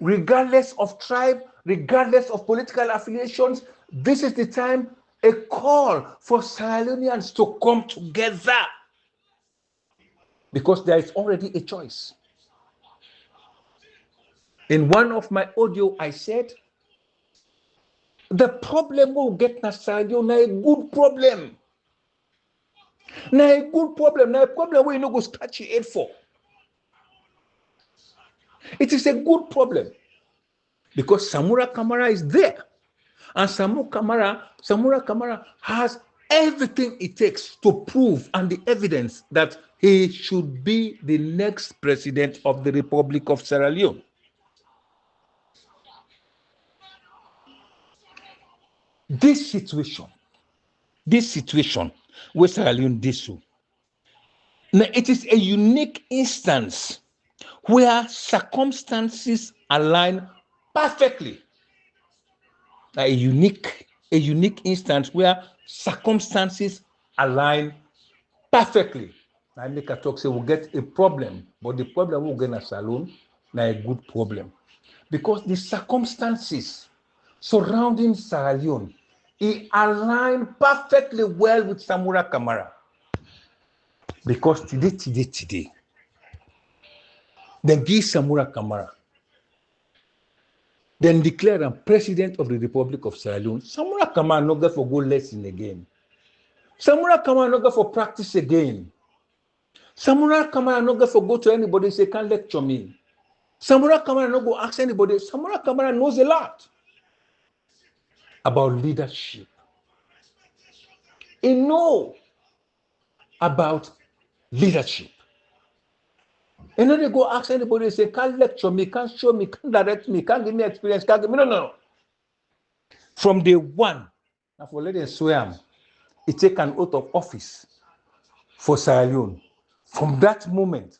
S2: regardless of tribe, regardless of political affiliations, this is the time, a call for Sierra Leoneans to come together. Because there is already a choice. In one of my audio, I said, the problem we'll get na Sierra Leone, a good problem. Now a good problem, now a problem where you no go scratch your head for. It is a good problem because Samura Kamara is there, and Samura Kamara has everything it takes to prove and the evidence that he should be the next president of the Republic of Sierra Leone. This situation where Sierra Leone did so, now it is a unique instance where circumstances align perfectly. A unique instance where circumstances align perfectly. I make a talk say we'll get a problem, but the problem we'll get in a Salone, now a good problem. Because the circumstances surrounding Sierra Leone, it aligned perfectly well with Samura Kamara. Because today, then give Samura Kamara, then declare him president of the Republic of Sierra Leone. Samura Kamara no go for go lesson again. Samura Kamara no go for practice again. Samura Kamara no go for go to anybody say can't lecture me. Samura Kamara no go ask anybody. Samura Kamara knows a lot about leadership. He knows about leadership. And then they go ask anybody, say, can't lecture me, can't show me, can't direct me, can't give me experience, can't give me. No. From day one, now for letting swear him, he take an oath of office for Sierra Leone. From that moment,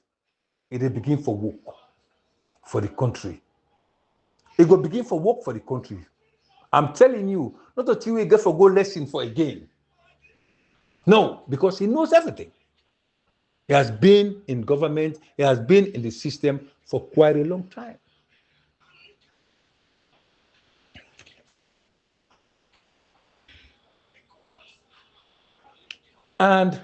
S2: it will begin for work for the country. It will begin for work for the country. I'm telling you, not until we get for go lesson for again. No, because he knows everything. He has been in government, he has been in the system for quite a long time. And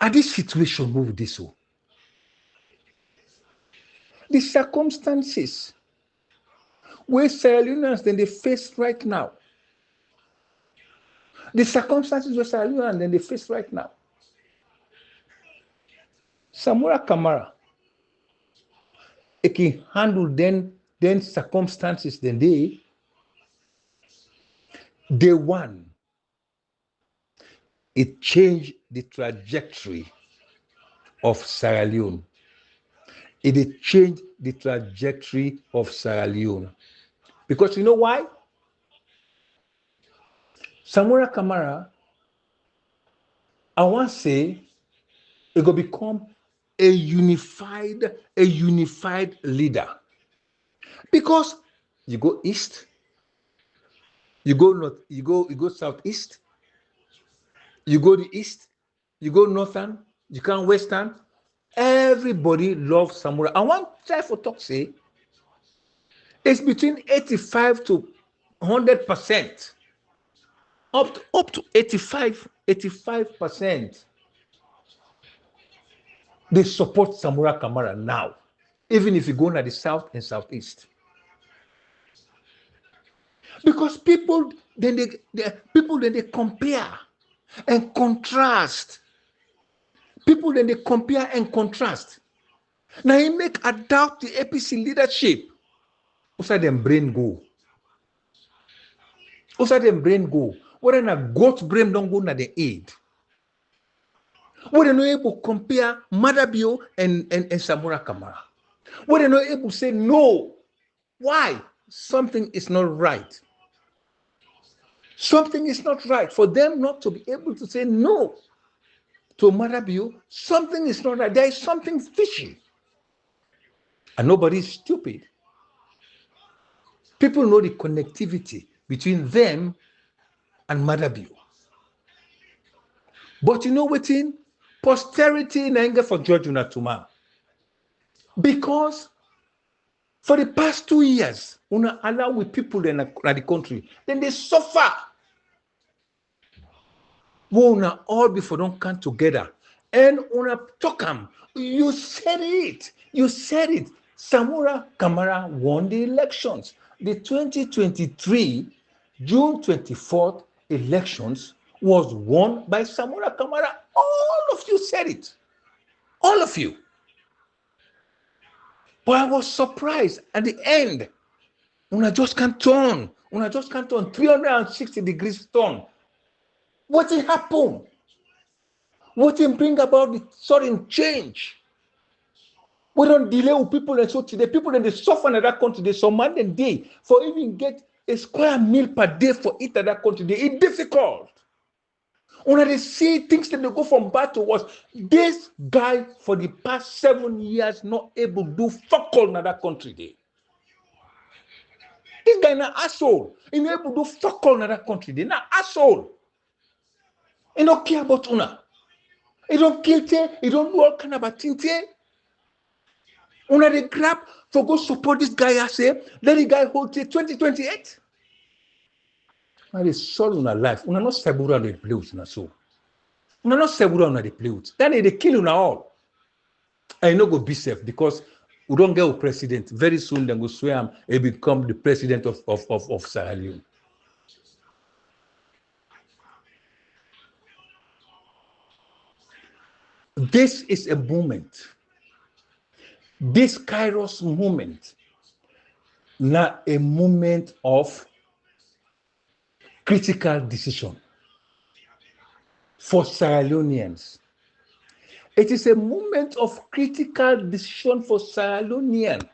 S2: at this situation move this way, the circumstances where Sierra Leoneans then they face right now, the circumstances where Sierra Leoneans then they face right now, Samura Kamara, it can handle then circumstances then day one, it changed the trajectory of Sierra Leone. It changed the trajectory of Sierra Leone. Because you know why? Samura Kamara, I want to say, it will become a unified leader. Because you go east, you go north, you go southeast, you go the east, you go northern, you come western. Everybody loves Samura. I want to try for talk say it's between 85 to 100%. Up to 85%. They support Samura Kamara now, even if you go to the south and southeast. Because people then they compare and contrast. People then they compare and contrast. Now he make adapt the APC leadership. Also them brain go. Also them brain go. What in a goat brain don't go na the aid. What they not able to compare Maada Bio and Samura Kamara. What they not able to say no. Why? Something is not right. Something is not right. For them not to be able to say no to Maada Bio, something is not right. There is something fishy. And nobody is stupid. People know the connectivity between them and Maada Bio. But you know what? Posterity in anger for George Unatuma. Because for the past 2 years, una allow with people in the country, then they suffer. We una all before don't come together. And una talk them. You said it. You said it. Samura Kamara won the elections. The 2023 June 24th elections was won by Samura Kamara. All of you said it. All of you. But I was surprised at the end. Una just can't turn. Una just can't turn 360 degrees turn. What will happen? What will bring about the sudden change? We don't delay with people, and so today people that they suffer in that country, they command a day for even get a square meal per day for it at that country. It's difficult. When they see things that they go from bad to worse, this guy for the past 7 years not able to do fuck all in that country. This guy na asshole. He not able to do fuck all in that country. They na asshole. He don't care about una. He don't kill te. He don't do all kind of things. Una they grab for go support this guy. I say let the guy hold till 2028. Now they soul una life. Una not Samura on the play with na so. Una not Samura on the play with. Then they kill una all. I no go be safe because we don't get a president. Very soon they go swear him and become the president of Sierra Leone. This is a moment. This kairos moment, not a moment of critical decision for Sierra Leoneans. It is a moment of critical decision for Sierra Leonean.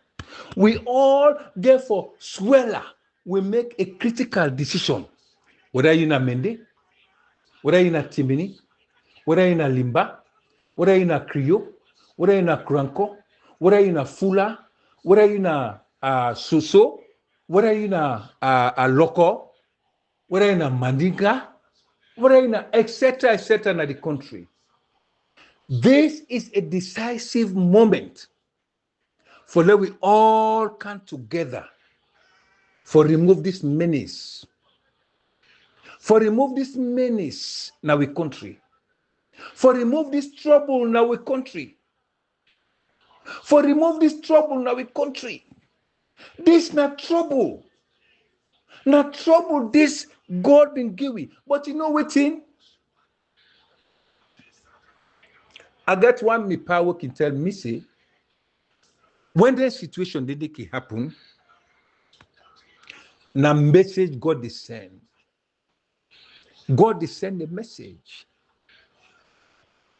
S2: We all, therefore, swear we make a critical decision. Whether you're in Mende, whether you're in Timini, whether you're in Limba, whether you're in Krio, whether you're in Kranko, whether you're in Fula, whether you're in Suso, whether you're in Loko, whether you're in Mandinka, whether you're in etc. in the country. This is a decisive moment for let we all come together for remove this menace. For remove this menace in our country. For remove this trouble in our country. For remove this trouble in our country. This not trouble. Not trouble this God been giving. But you know what thing? I get one me power can tell me say when the situation did happen, na message God is send. God is send a message.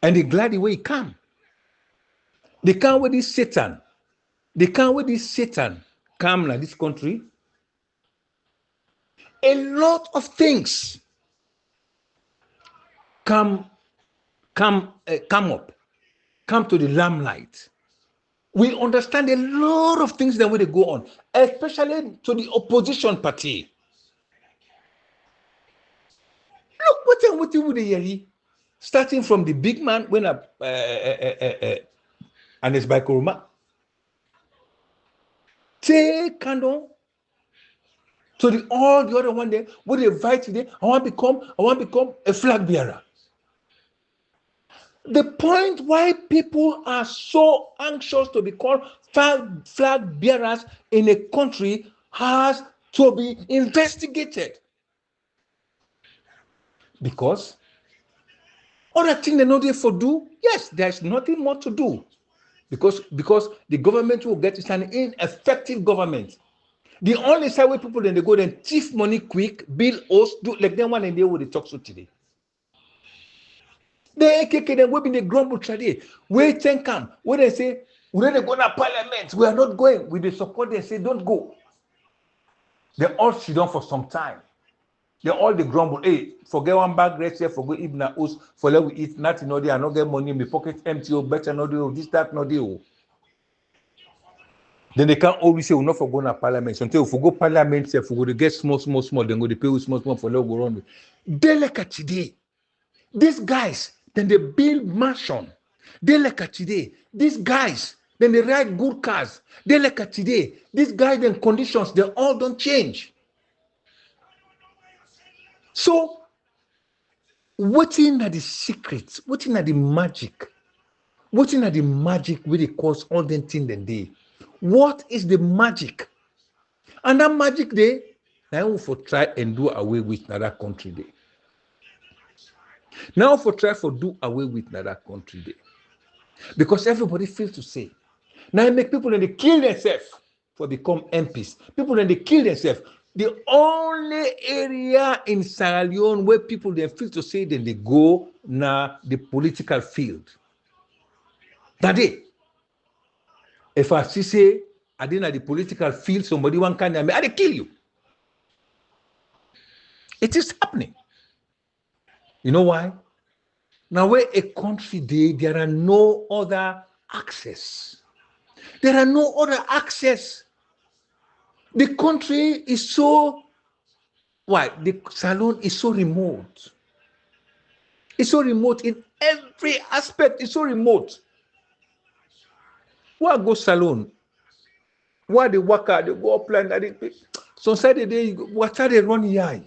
S2: And they glad the way he come. They can't with this Satan. They can't with this Satan come in this country. A lot of things come up, come to the limelight. We understand a lot of things that way they go on, especially to the opposition party. Look what you would hear, starting from the big man when and it's by Kuruma. Take candle to all the other one there. What they fight today? I want to become a flag bearer. The point why people are so anxious to become flag bearers in a country has to be investigated. Because other thing they know they for do, yes, there's nothing more to do. Because the government will get is an ineffective government. The only side where people then they go then thief money quick, build hosts, do like them one and they will they talk so today. They AKK them we been they grumble today. We think come where they say we don't go to parliament, we are not going. With the support they say don't go. They all sit down for some time. They all they grumble. Hey, forget one bag rest here, forget eat na host, for let we eat nothing no day, I not get money, my pocket empty, oh, better no do this, that, no do. Then they can't always say, we're not for going to parliament. So until we go parliament, if we go to get small, then go to pay with small for let go run. They like at today. These guys, then they build mansion. They like at today. These guys, then they ride good cars. They like at today. These guys, then conditions, they all don't change. So, what are the secrets? What are the magic? What are the magic where they cause all them things then they? What is the magic? And that magic day, now we for try and do away with another country day. Now for try for do away with another country day. Because everybody feels to say. Now it make people and they kill themselves for become MPs. People and they kill themselves. The only area in Sierra Leone where people they feel to say then they go now the political field. That day. If I see say I didn't at the political field, somebody one kind of me, I kill you. It is happening. You know why? Now, where a country there are no other access. There are no other access. The country is so the Salone is so remote. It's so remote in every aspect. It's so remote. Why go Salone? Why the worker, they go up land, so Saturday, what are they running here?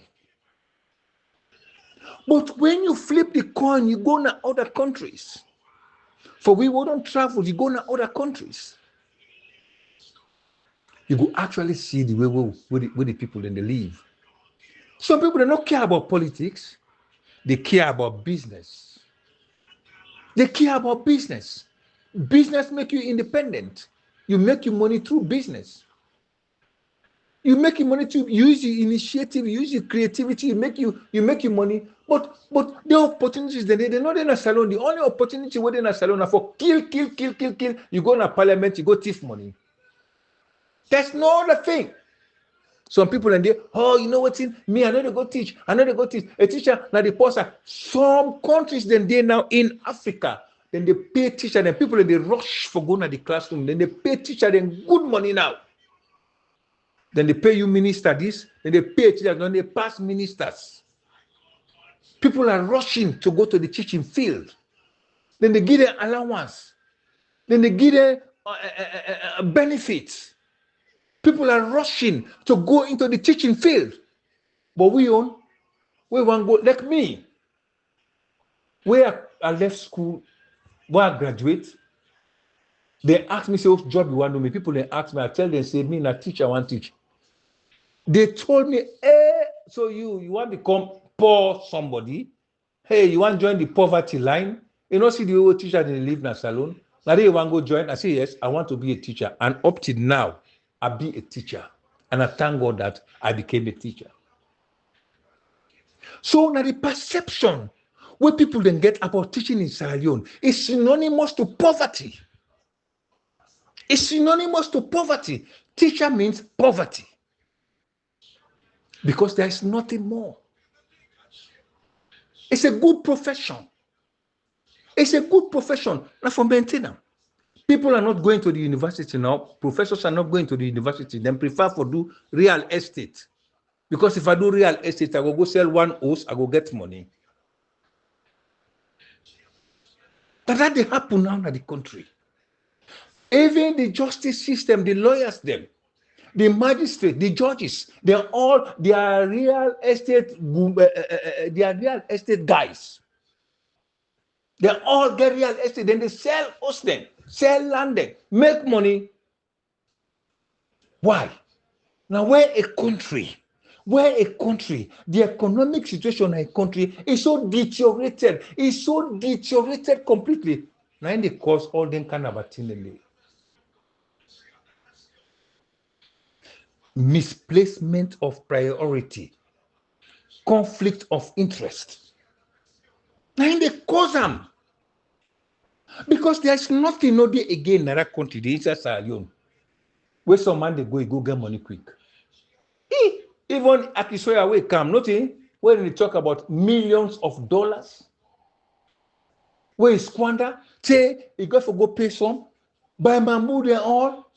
S2: But when you flip the coin, you go to other countries. For we wouldn't travel, you go to other countries. You go actually see the way where the people then they live. Some people they don't care about politics, they care about business. They care about business. Business make you independent. You make your money through business. You make your money to use your initiative, use your creativity, you make your money. But the opportunities they're not in a salon. The only opportunity within a salon are for kill. You go in a parliament, you go thief money. That's no other thing. Some people and they, oh, you know what's in me? I know they go teach. A teacher now the poster. Some countries then they now in Africa, then they pay teacher, then people and they rush for going to the classroom, then they pay teacher then good money now. Then they pay you minister this, then they pay teachers, then they pass ministers. People are rushing to go to the teaching field. Then they give them allowance. Then they give them benefits. People are rushing to go into the teaching field. But we want to go, like me. Where I left school, where I graduate, they ask me, say, what job you want to do? People they ask me, I tell them, say, me, a teacher, I want to teach. They told me, so you want to become poor somebody? Hey, you want to join the poverty line? You know, see the way teacher they live in a salon. Now they want to go join. I say, yes, I want to be a teacher. And up till now, I be a teacher. And I thank God that I became a teacher. So now the perception where people then get about teaching in Sierra Leone is synonymous to poverty. It's synonymous to poverty. Teacher means poverty. Because there is nothing more. It's a good profession. It's a good profession. Now for maintenance. People are not going to the university now. Professors are not going to the university. They prefer to do real estate. Because if I do real estate, I will go sell one house, I will get money. But that they happen now in the country. Even the justice system, the lawyers, them, the magistrate, the judges, they are real estate guys. They all get real estate, then they sell us them, sell land them, make money. Why? Now, where a country, the economic situation in a country is so deteriorated, completely. Now, they cause all them kind of a thing. Misplacement of priority, conflict of interest. Now, they cause them. Because there's nothing no day again in that country, the inside Sierra Leone, where some man they go get money quick. Even Akisoya will come, nothing, when they talk about millions of dollars, where he squander, say he got to go pay some, buy bamboo and all.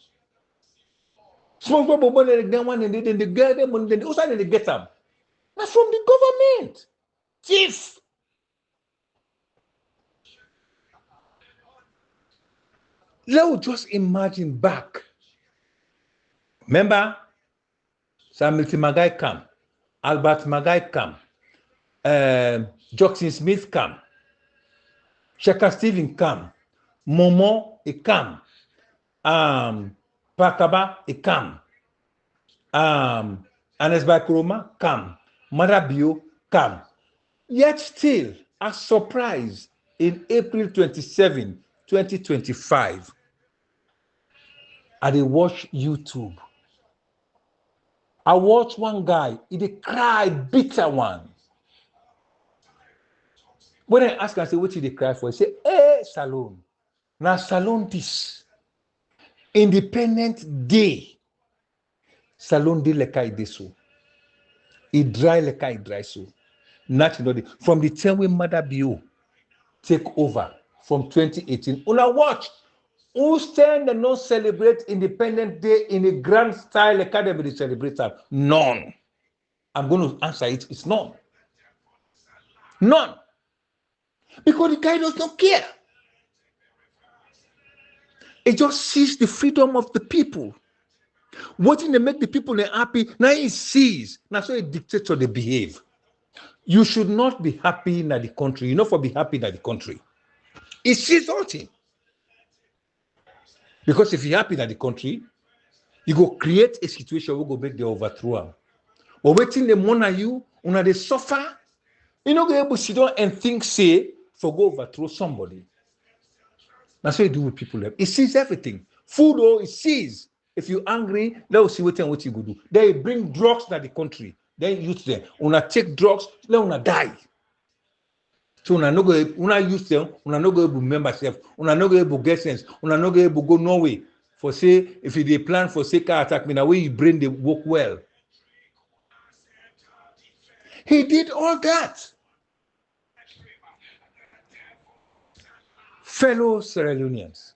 S2: Small people money they get one and they get them money, then also they get them. Now from the government. Chief. Let's just imagine back. Remember, Samuel Magai come, Albert Magai come, Jackson Smith come, Shaka Stephen come, Momo he come, Pakaba he come, Anes Bakuroma come, Maada Bio come. Yet still, a surprise in April 27, 2025, I dey watch YouTube. I watch one guy, he dey cry bitter one. When I ask him, I say, what did they cry for? He say, hey, Salone. Now, Salone this. Independent Day. Salone dey leka I dey so. He dry leka I dry so. Naturally, from the time when Maada Bio take over from 2018, una watch. Who stand and not celebrate Independent Day in a grand style like they celebrate that? None. I'm going to answer it. It's none. None. Because the guy does not care. It just sees the freedom of the people. Watching they make the people happy, now he sees. Now so a dictator they behave. You should not be happy in the country. You know for be happy in the country. He sees all things. Because if you're happy in the country, you go create a situation where go make the overthrow him. But waiting the money you, una they suffer, you know go able to sit down and think, say, for go overthrow somebody. That's what you do with people. It sees everything. Food, oh, it sees. If you're angry, they will see what you go do. They bring drugs to the country. They use them. Una take drugs, let una die. So una no go, una use them, una no go able remember self, una no go able get sense, una no go able go Norway. For say, if you plan for say car attack, me now way you brain they work well. He did all that. Fellow Sierra Leoneans,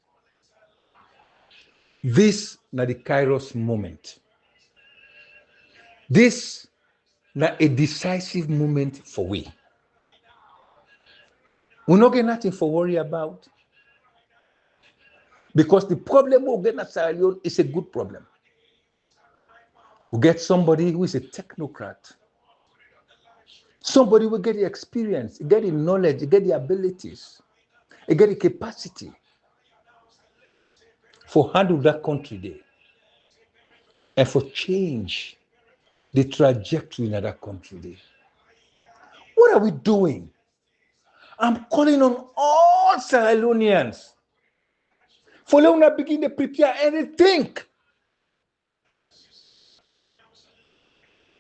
S2: this na the kairos moment. This na a decisive moment for we. We not get nothing for worry about. Because the problem we get at Sierra Leone is a good problem. We get somebody who is a technocrat. Somebody will get the experience, get the knowledge, get the abilities, get the capacity for handle that country there and for change the trajectory in that country there. What are we doing? I'm calling on all Sierra Leoneans for let us begin to prepare and think.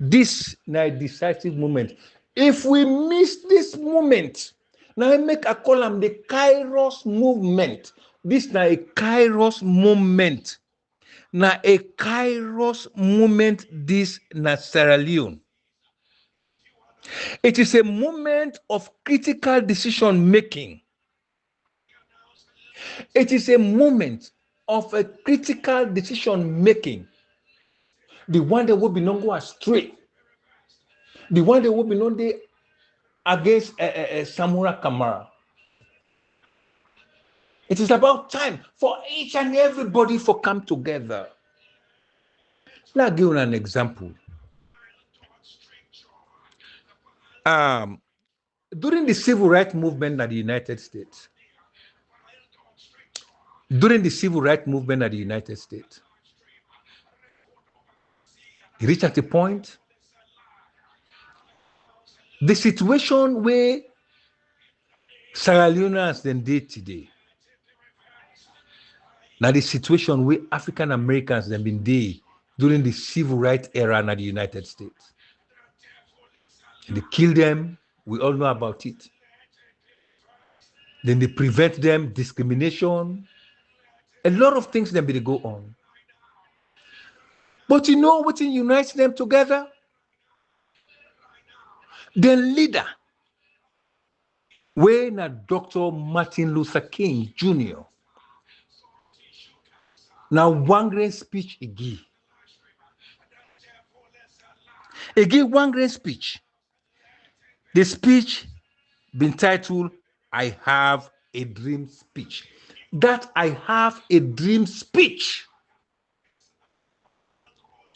S2: This is a decisive moment. If we miss this moment, now I make a column the kairos movement. This is a kairos moment. Now a kairos moment this na Sierra Leone. It is a moment of critical decision making. It is a moment of a critical decision making. The one that will be not go astray. The one that will be not there against Samura Kamara. It is about time for each and everybody for come together. Let me give you an example. During the civil rights movement in the United States, He reached at a point, the situation where Sierra Leoneans then did today, now the situation where African Americans then been there during the civil rights era in the United States. And they kill them, we all know about it. Then they prevent them, discrimination, a lot of things then be go on. But you know what unites them together? The leader, when Dr. Martin Luther King Jr. Now one great speech he give. He gave one great speech. The speech been titled, I Have a Dream Speech. That I Have a Dream speech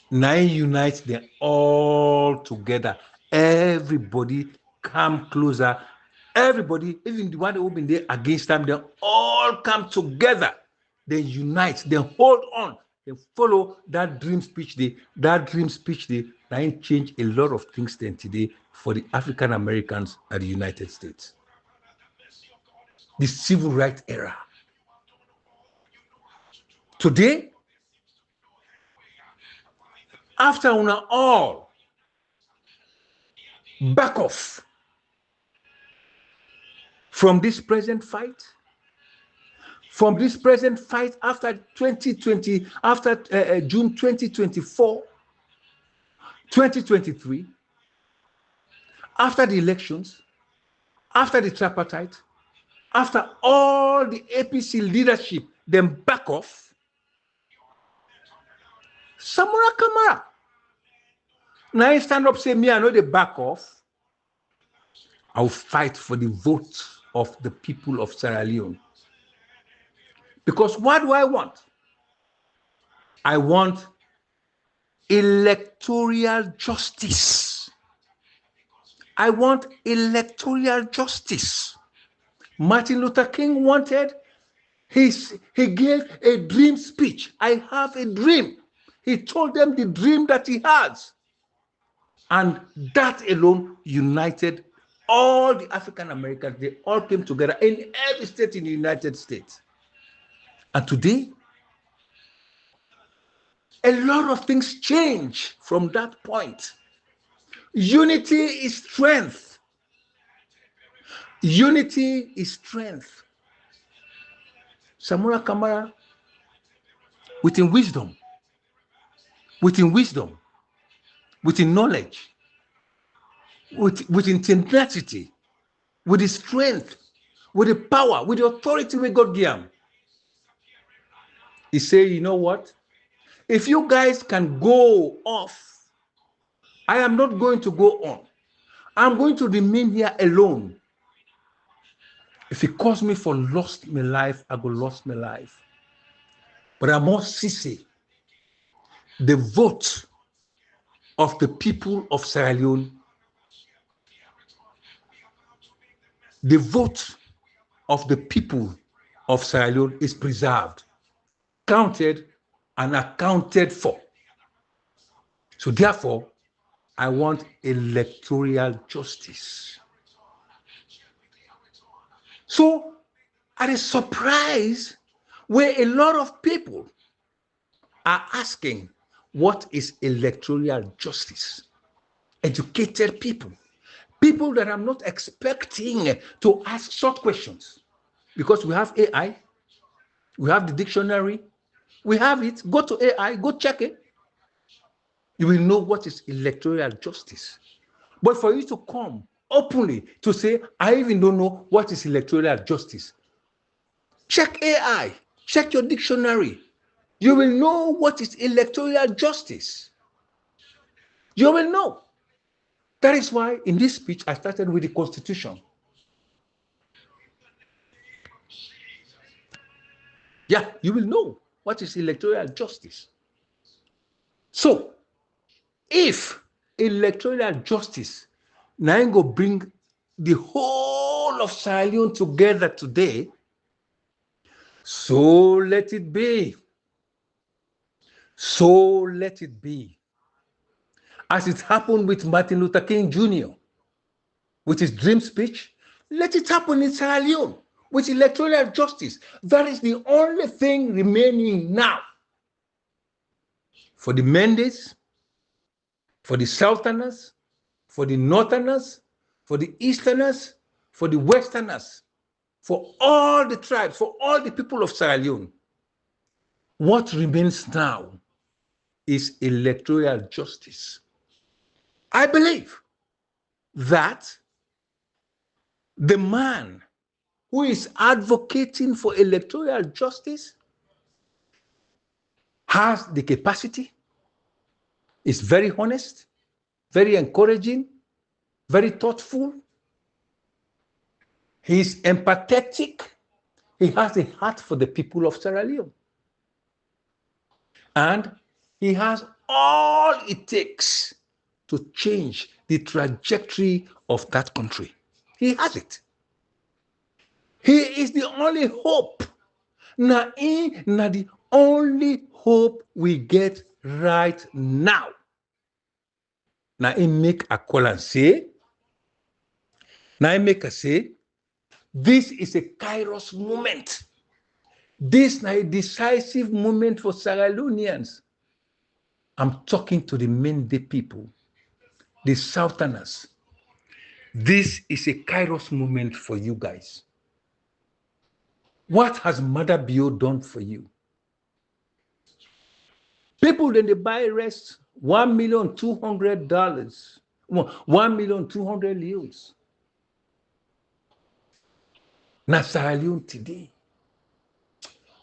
S2: now unites them all together. Everybody come closer. Everybody, even the one who been there against them, they all come together. They unite, they hold on, they follow that dream speech day. That dream speech day now change a lot of things then today for the African Americans at the United States. The civil rights era. Today, after una all back off from this present fight, after 2020, after June 2024, 2023, after the elections, after the tripartite, after all the APC leadership, then back off, Samura Kamara. Now I stand up, say, me, I know they back off. I'll fight for the votes of the people of Sierra Leone. Because what do I want? I want electoral justice. I want electoral justice. Martin Luther King wanted, he gave a dream speech. I have a dream. He told them the dream that he has. And that alone united all the African Americans. They all came together in every state in the United States. And today, a lot of things change from that point. Unity is strength. Unity is strength. Samura Kamara, within wisdom, within knowledge, with tenacity, with the strength, with the power, with the authority we God give him. He said, you know what? If you guys can go off, I am not going to go on. I'm going to remain here alone. If it cost me for lost my life, I go lost my life. But I must see the vote of the people of Sierra Leone, the vote of the people of Sierra Leone is preserved, counted, and accounted for. So therefore, I want electoral justice. So I was surprised where a lot of people are asking, what is electoral justice? Educated people, people that I'm not expecting to ask short questions, because we have AI, we have the dictionary, we have it. Go to AI, go check it. You will know what is electoral justice. But for you to come openly to say, I even don't know what is electoral justice, check AI, check your dictionary. You will know what is electoral justice. You will know. That is why in this speech, I started with the Constitution. Yeah, you will know what is electoral justice. So, if electoral justice now go bring the whole of Sierra Leone together today, so let it be. So let it be. as it happened with Martin Luther King Jr., with his dream speech. Let it happen in Sierra Leone with electoral justice. That is the only thing remaining now for the Mendes, for the Southerners, for the Northerners, for the Easterners, for the Westerners, for all the tribes, for all the people of Sierra Leone. What remains now is electoral justice. I believe that the man who is advocating for electoral justice has the capacity, is very honest, very encouraging, very thoughtful. He's empathetic. He has a heart for the people of Sierra Leone. And he has all it takes to change the trajectory of that country. He has it. He is the only hope. Now, the only hope we get right now. Now, he make a call and say, this is a kairos moment. This is a decisive moment for Sierra Leoneans. I'm talking to the Mende people, the Southerners. This is a kairos moment for you guys. What has Maada Bio done for you? People, then they buy rest $1,200,000, $1,200,000. Now Sierra Leone today,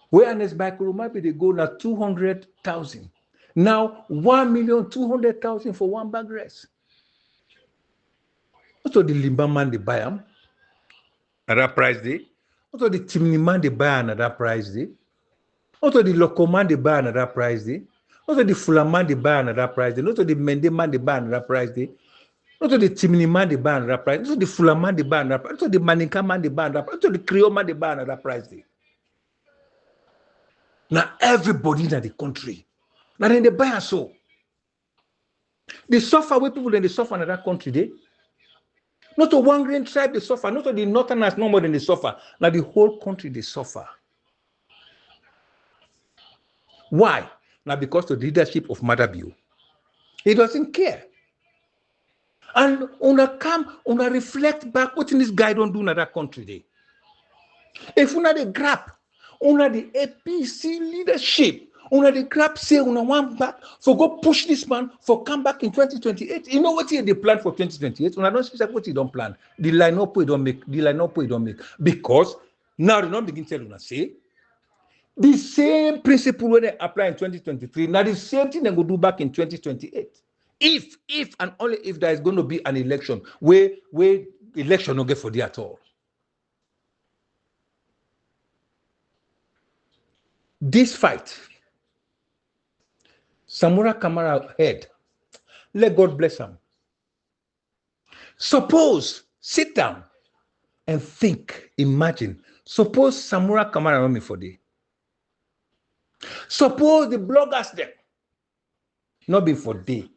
S2: whereas by Kurumapi they go now 200,000. Now 1,200,000 for one bag rest. Also the Limba man they buy them at that price day. Also the Timni man they buy another price day. Also the Loco man they buy another price day. Also the Fula man they buy another price day. Also the Mende man they buy another price day. Also the Timni man they buy another price. Also the Fula man they buy another price. Also the Maninka man they buy another price. Also the Creole man they buy another price day. Now everybody in the country. Now then they buy and so. They suffer with people, then they suffer in that country. They not to one grain tribe they suffer, not to the northerners no more than they suffer. Now the whole country they suffer. Why? Now because of the leadership of Maada Bio. He doesn't care. And una come, una reflect back what in this guy don't do in that country day. If una the grab, una the APC leadership, una the grab say una want back for go push this man for come back in 2028. You know what they plan for 2028? Una don't see what he don't plan. The line up we don't make. Because now they don't begin tell una say the same principle when they apply in 2023. Now the same thing they go do back in 2028. If and only if there is going to be an election where election no get for the at all. This fight, Samura Kamara head, let God bless him. Suppose, sit down and think, imagine, suppose Samura Kamara run me for day. Suppose the bloggers them, not be for day.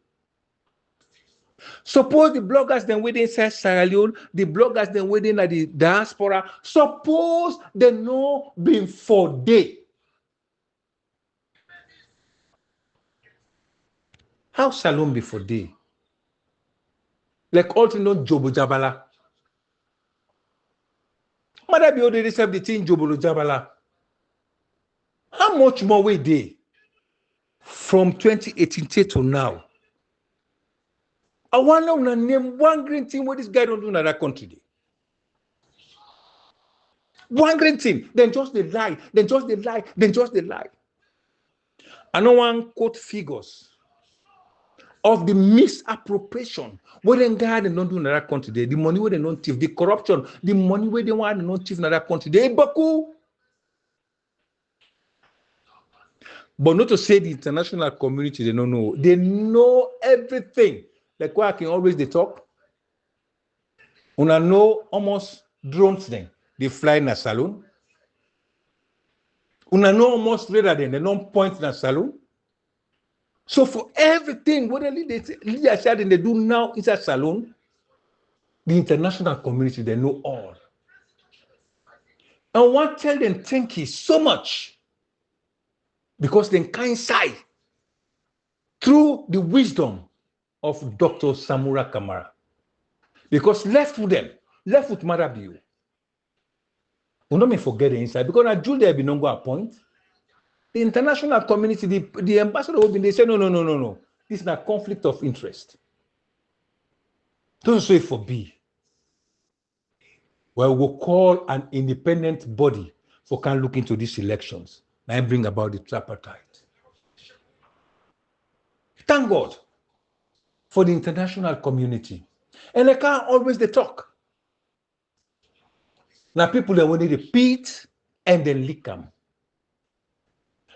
S2: Suppose the bloggers then within Sierra Leone, the bloggers then within the diaspora, suppose they no been for day. How Salone be for day? Like all to know Jobo Jabala. Maada Bio they receive the thing Jobo Jabala. How much more we day from 2018 to now? I want to name one green thing what this guy don't do in that country. Day. One green thing, then just the lie, then just the lie, then just the lie. I don't want quote figures of the misappropriation. What then guy they don't do in that country. Day. The money where they don't thief, the corruption, the money where they want to not thief in that country. They baku. But not to say the international community, they don't know. They know everything. Like why I can always they talk. Una know almost drones then. They fly in a Salone. Una know almost radar then. They don't point in a Salone. So for everything, what the leadership they do now inside Salone, the international community, they know all. And one tell them thank you so much because they can sight through the wisdom of Dr. Samura Kamara. Because left with them, left with Maada Bio. We don't forget the inside because now Julia be no go appoint. The international community, the ambassador will be they say no. This is a conflict of interest. Don't say for B. Well, we'll call an independent body for can look into these elections and bring about the tripartite. Thank God for the international community. And they can't always they talk. Now people that when they repeat and then lick them.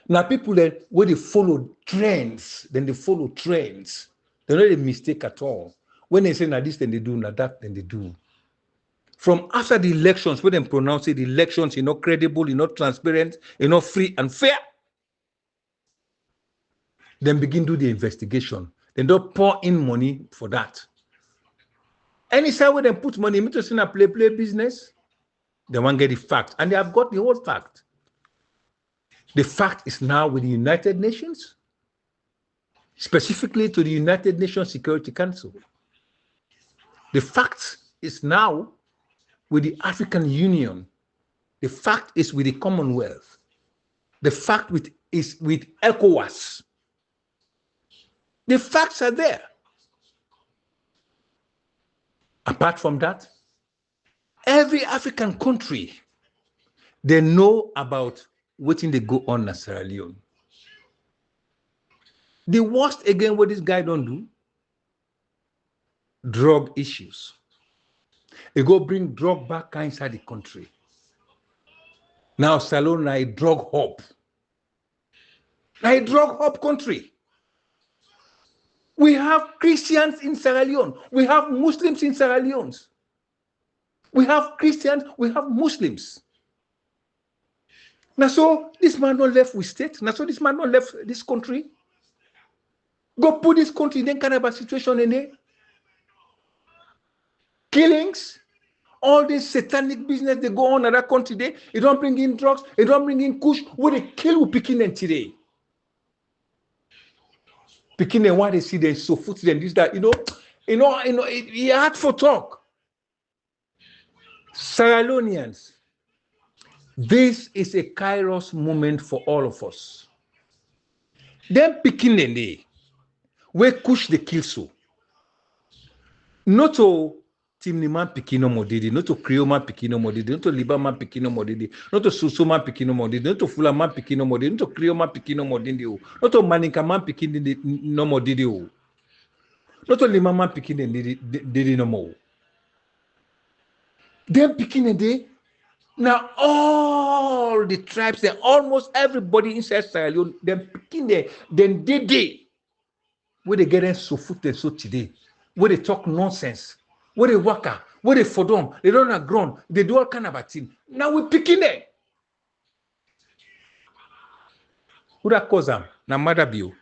S2: Now people that when they follow trends, then they follow trends. They're not a mistake at all. When they say now this, then they do, now that, then they do. From after the elections, when they pronounce it, the elections are not credible, are not transparent, are not free and fair. Then begin do the investigation. Then don't pour in money for that. Any side where they put money, me to see a play business, they won't get the fact. And they have got the whole fact. The fact is now with the United Nations, specifically to the United Nations Security Council. The fact is now with the African Union. The fact is with the Commonwealth. The fact is with ECOWAS. The facts are there. Apart from that, every African country, they know about what they go on in Sierra Leone. The worst again, what this guy don't do, drug issues. They go bring drug back inside the country. Now Salone is a drug hub. Now a drug hub country. We have Christians in Sierra Leone. We have Muslims in Sierra Leone. We have Christians, we have Muslims. Now so this man not left with state. Now so this man not left this country. Go put this country in that kind of a situation in there. Killings, all this satanic business they go on in that country today. They don't bring in drugs, they don't bring in kush. What they kill with Pekin today. Pekin and why they see them so foot them this that it's hard for talk. Sierra Leoneans, this is a kairos moment for all of us. Them Pekin and they where kush the kill so. Not to Timniman Pikino Modidi, not to Creoman Pikino Modidi, not to Libaman Pikino Modidi, not to Susuman Pikino Modidi, not to Fulaman Pikino Modidi, not to Creoman Pikino Modidi, not to Maninkaman Pikino no Modidi, not to Limaman Pikino Didi no more. Then Pikino Day, now all the tribes, then almost everybody inside Sierra Leone, then Pikino, then Didi, where they get them so foot and so today, where they talk nonsense. Where they work, where they for them, they don't have grown, they do all kind of a thing. Now we're picking them. Who that cause them? Now Maada Bio.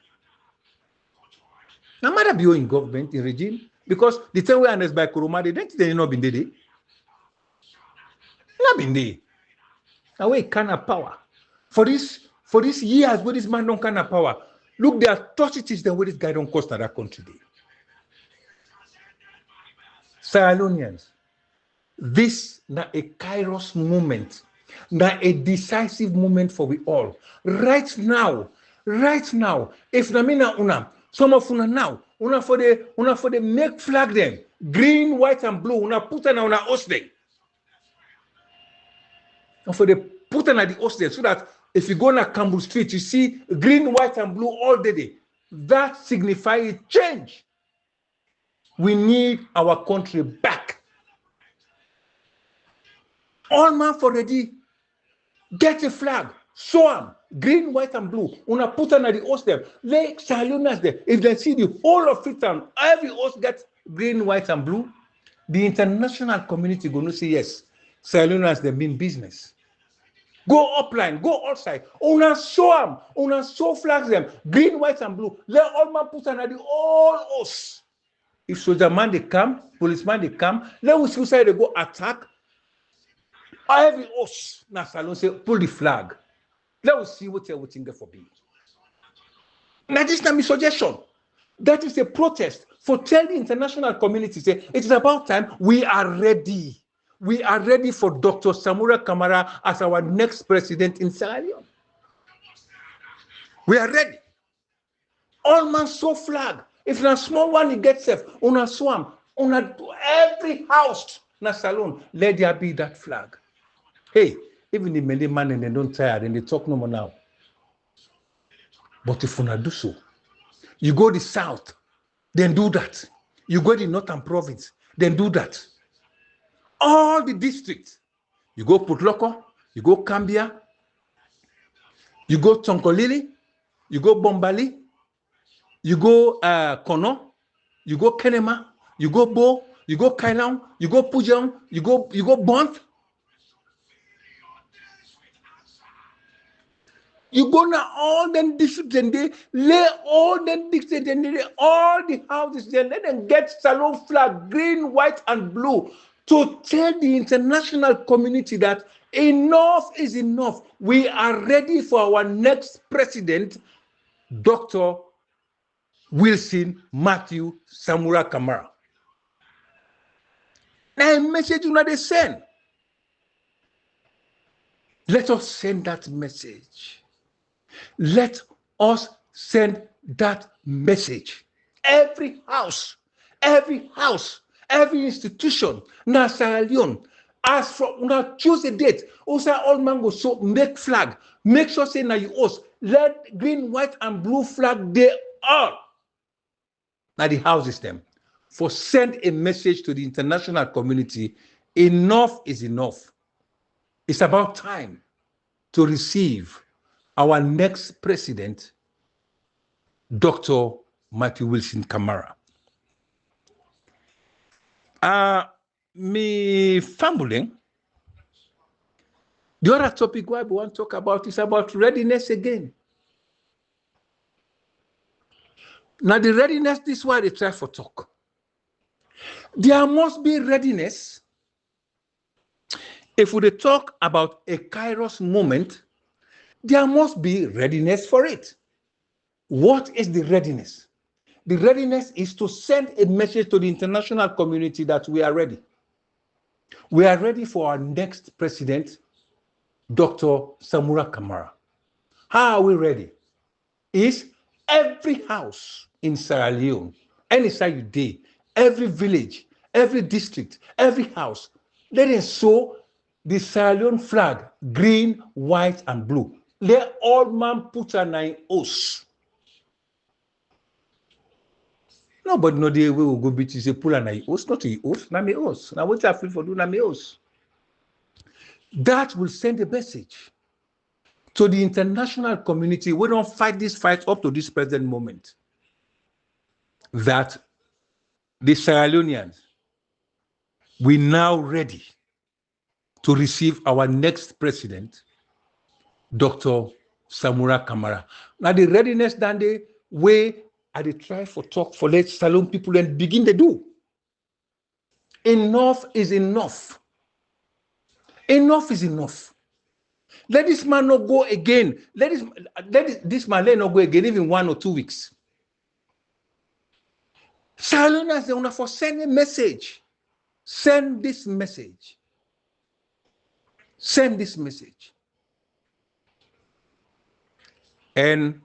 S2: Now Maada Bio in government, in regime, because the time we announced by Kuruma, they don't not been there. Not been there. Now we kind of power. For this years, where this man don't kind of power. Look, the atrocities that where this guy don't cost that country today. Sierra Leoneans, this is a kairos moment, now a decisive moment for we all. Right now, if namina una, some of una now, una for the make flag them, green, white, and blue, una put on una host them. And for the put on the host them, so that if you go on a Campbell Street, you see green, white, and blue all day. That signifies change. We need our country back. All man for ready. Get a flag. Show them. Green, white, and blue. Una put on the host them. Let Sierra Leoneans there. If they see the whole of it and every host gets green, white, and blue, the international community going to say yes. Sierra Leoneans they mean business. Go upline, go outside. Una show them, una show flags them, green, white, and blue. Let all man put under the all us. If soldier man they come, policeman they come, let us suicide they go attack. Every us na Salone say pull the flag. Let us see what you're waiting there for be. Now this is not my suggestion. That is a protest for tell the international community say it is about time we are ready. We are ready for Dr. Samura Kamara as our next president in Sierra Leone. We are ready. All man show flag. If na small one, it gets safe. On a swamp, on every house na Salone, let there be that flag. Hey, even the Malay man and they don't tired and they talk no more now. But if you not do so, you go the south, then do that. You go the northern province, then do that. All the districts, you go Putloko, you go Cambia, you go Tonkolili, you go Bombali, you go Kono, you go Kenema, you go Bo, you go Kailang, you go Pujang, you go Bont. You go now all them districts and they lay all them districts and they all the houses there, let them get Salone flag, green, white, and blue, to tell the international community that enough is enough. We are ready for our next president, Dr. Wilson Matthew Samura Kamara. Now a message you know they send. Let us send that message. Let us send that message. Every house, every institution, na Sierra Leone, as from now choose a date. Also, all man go so make flag. Make sure say na you host. Let green, white, and blue flag they all. Now the houses them for send a message to the international community. Enough is enough. It's about time to receive our next president, Dr. Matthew Wilson Kamara. Me family, the other topic we want to talk about is about readiness again. Now the readiness, this is why they try for talk. There must be readiness. If we talk about a kairos moment, there must be readiness for it. What is the readiness? The readiness is to send a message to the international community that we are ready. We are ready for our next president, Dr. Samura Kamara. How are we ready? Is every house in Sierra Leone, any side you day, every village, every district, every house, let us show the Sierra Leone flag, green, white, and blue. Let all man put an eye us. Nobody know the way we go beat is a pull an eye us, not a us, na me us. Now what I feel for do na me us. That will send a message to the international community. We don't fight this fight up to this present moment. That the Sierra Leoneans, we now ready to receive our next president, Dr. Samura Kamara. Now the readiness that the way I dey try for talk for let Salone people and begin to do. Enough is enough. Enough is enough. Let this man not go again. Let this man not go again even 1 or 2 weeks. Salone has the for send a message. Send this message. Send this message. And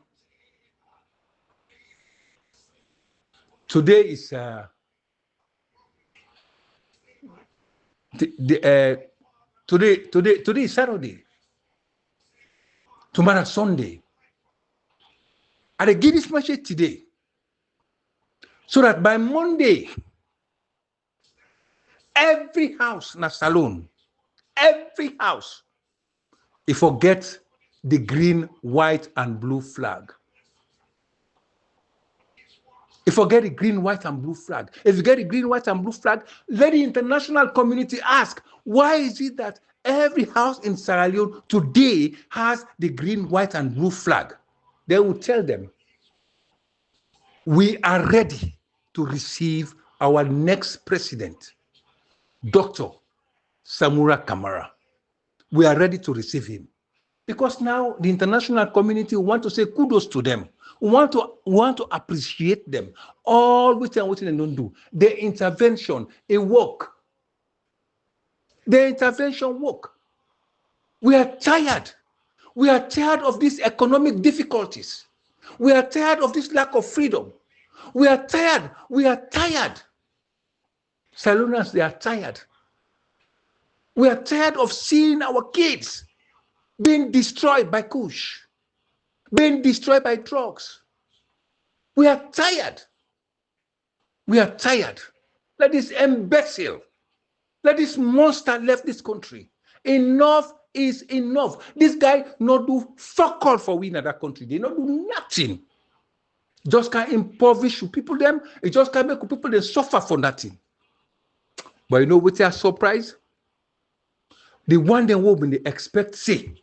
S2: today is today is Saturday. Tomorrow Sunday. I give this message today, so that by Monday, every house na Salone, every house, if forget the green, white, and blue flag. If you get the green, white, and blue flag, if you get the green, white, and blue flag, let the international community ask, why is it that Every house in Sierra Leone today has the green, white, and blue flag. They will tell them, we are ready to receive our next president, Dr. Samura Kamara. We are ready to receive him. Because now the international community want to say kudos to them. We want to appreciate them. All which and what they don't do. Their intervention, it work. Their intervention work. We are tired. We are tired of these economic difficulties. We are tired of this lack of freedom. We are tired. We are tired. Salonians, they are tired. We are tired of seeing our kids being destroyed by kush, being destroyed by drugs. We are tired. We are tired. Let this imbecile, let this monster left this country. Enough is enough. This guy not do fuck all for we in that country. They not do nothing. Just can't impoverish people them. It just can't make people they suffer for nothing. But you know what they are surprised? The one they woman they expect say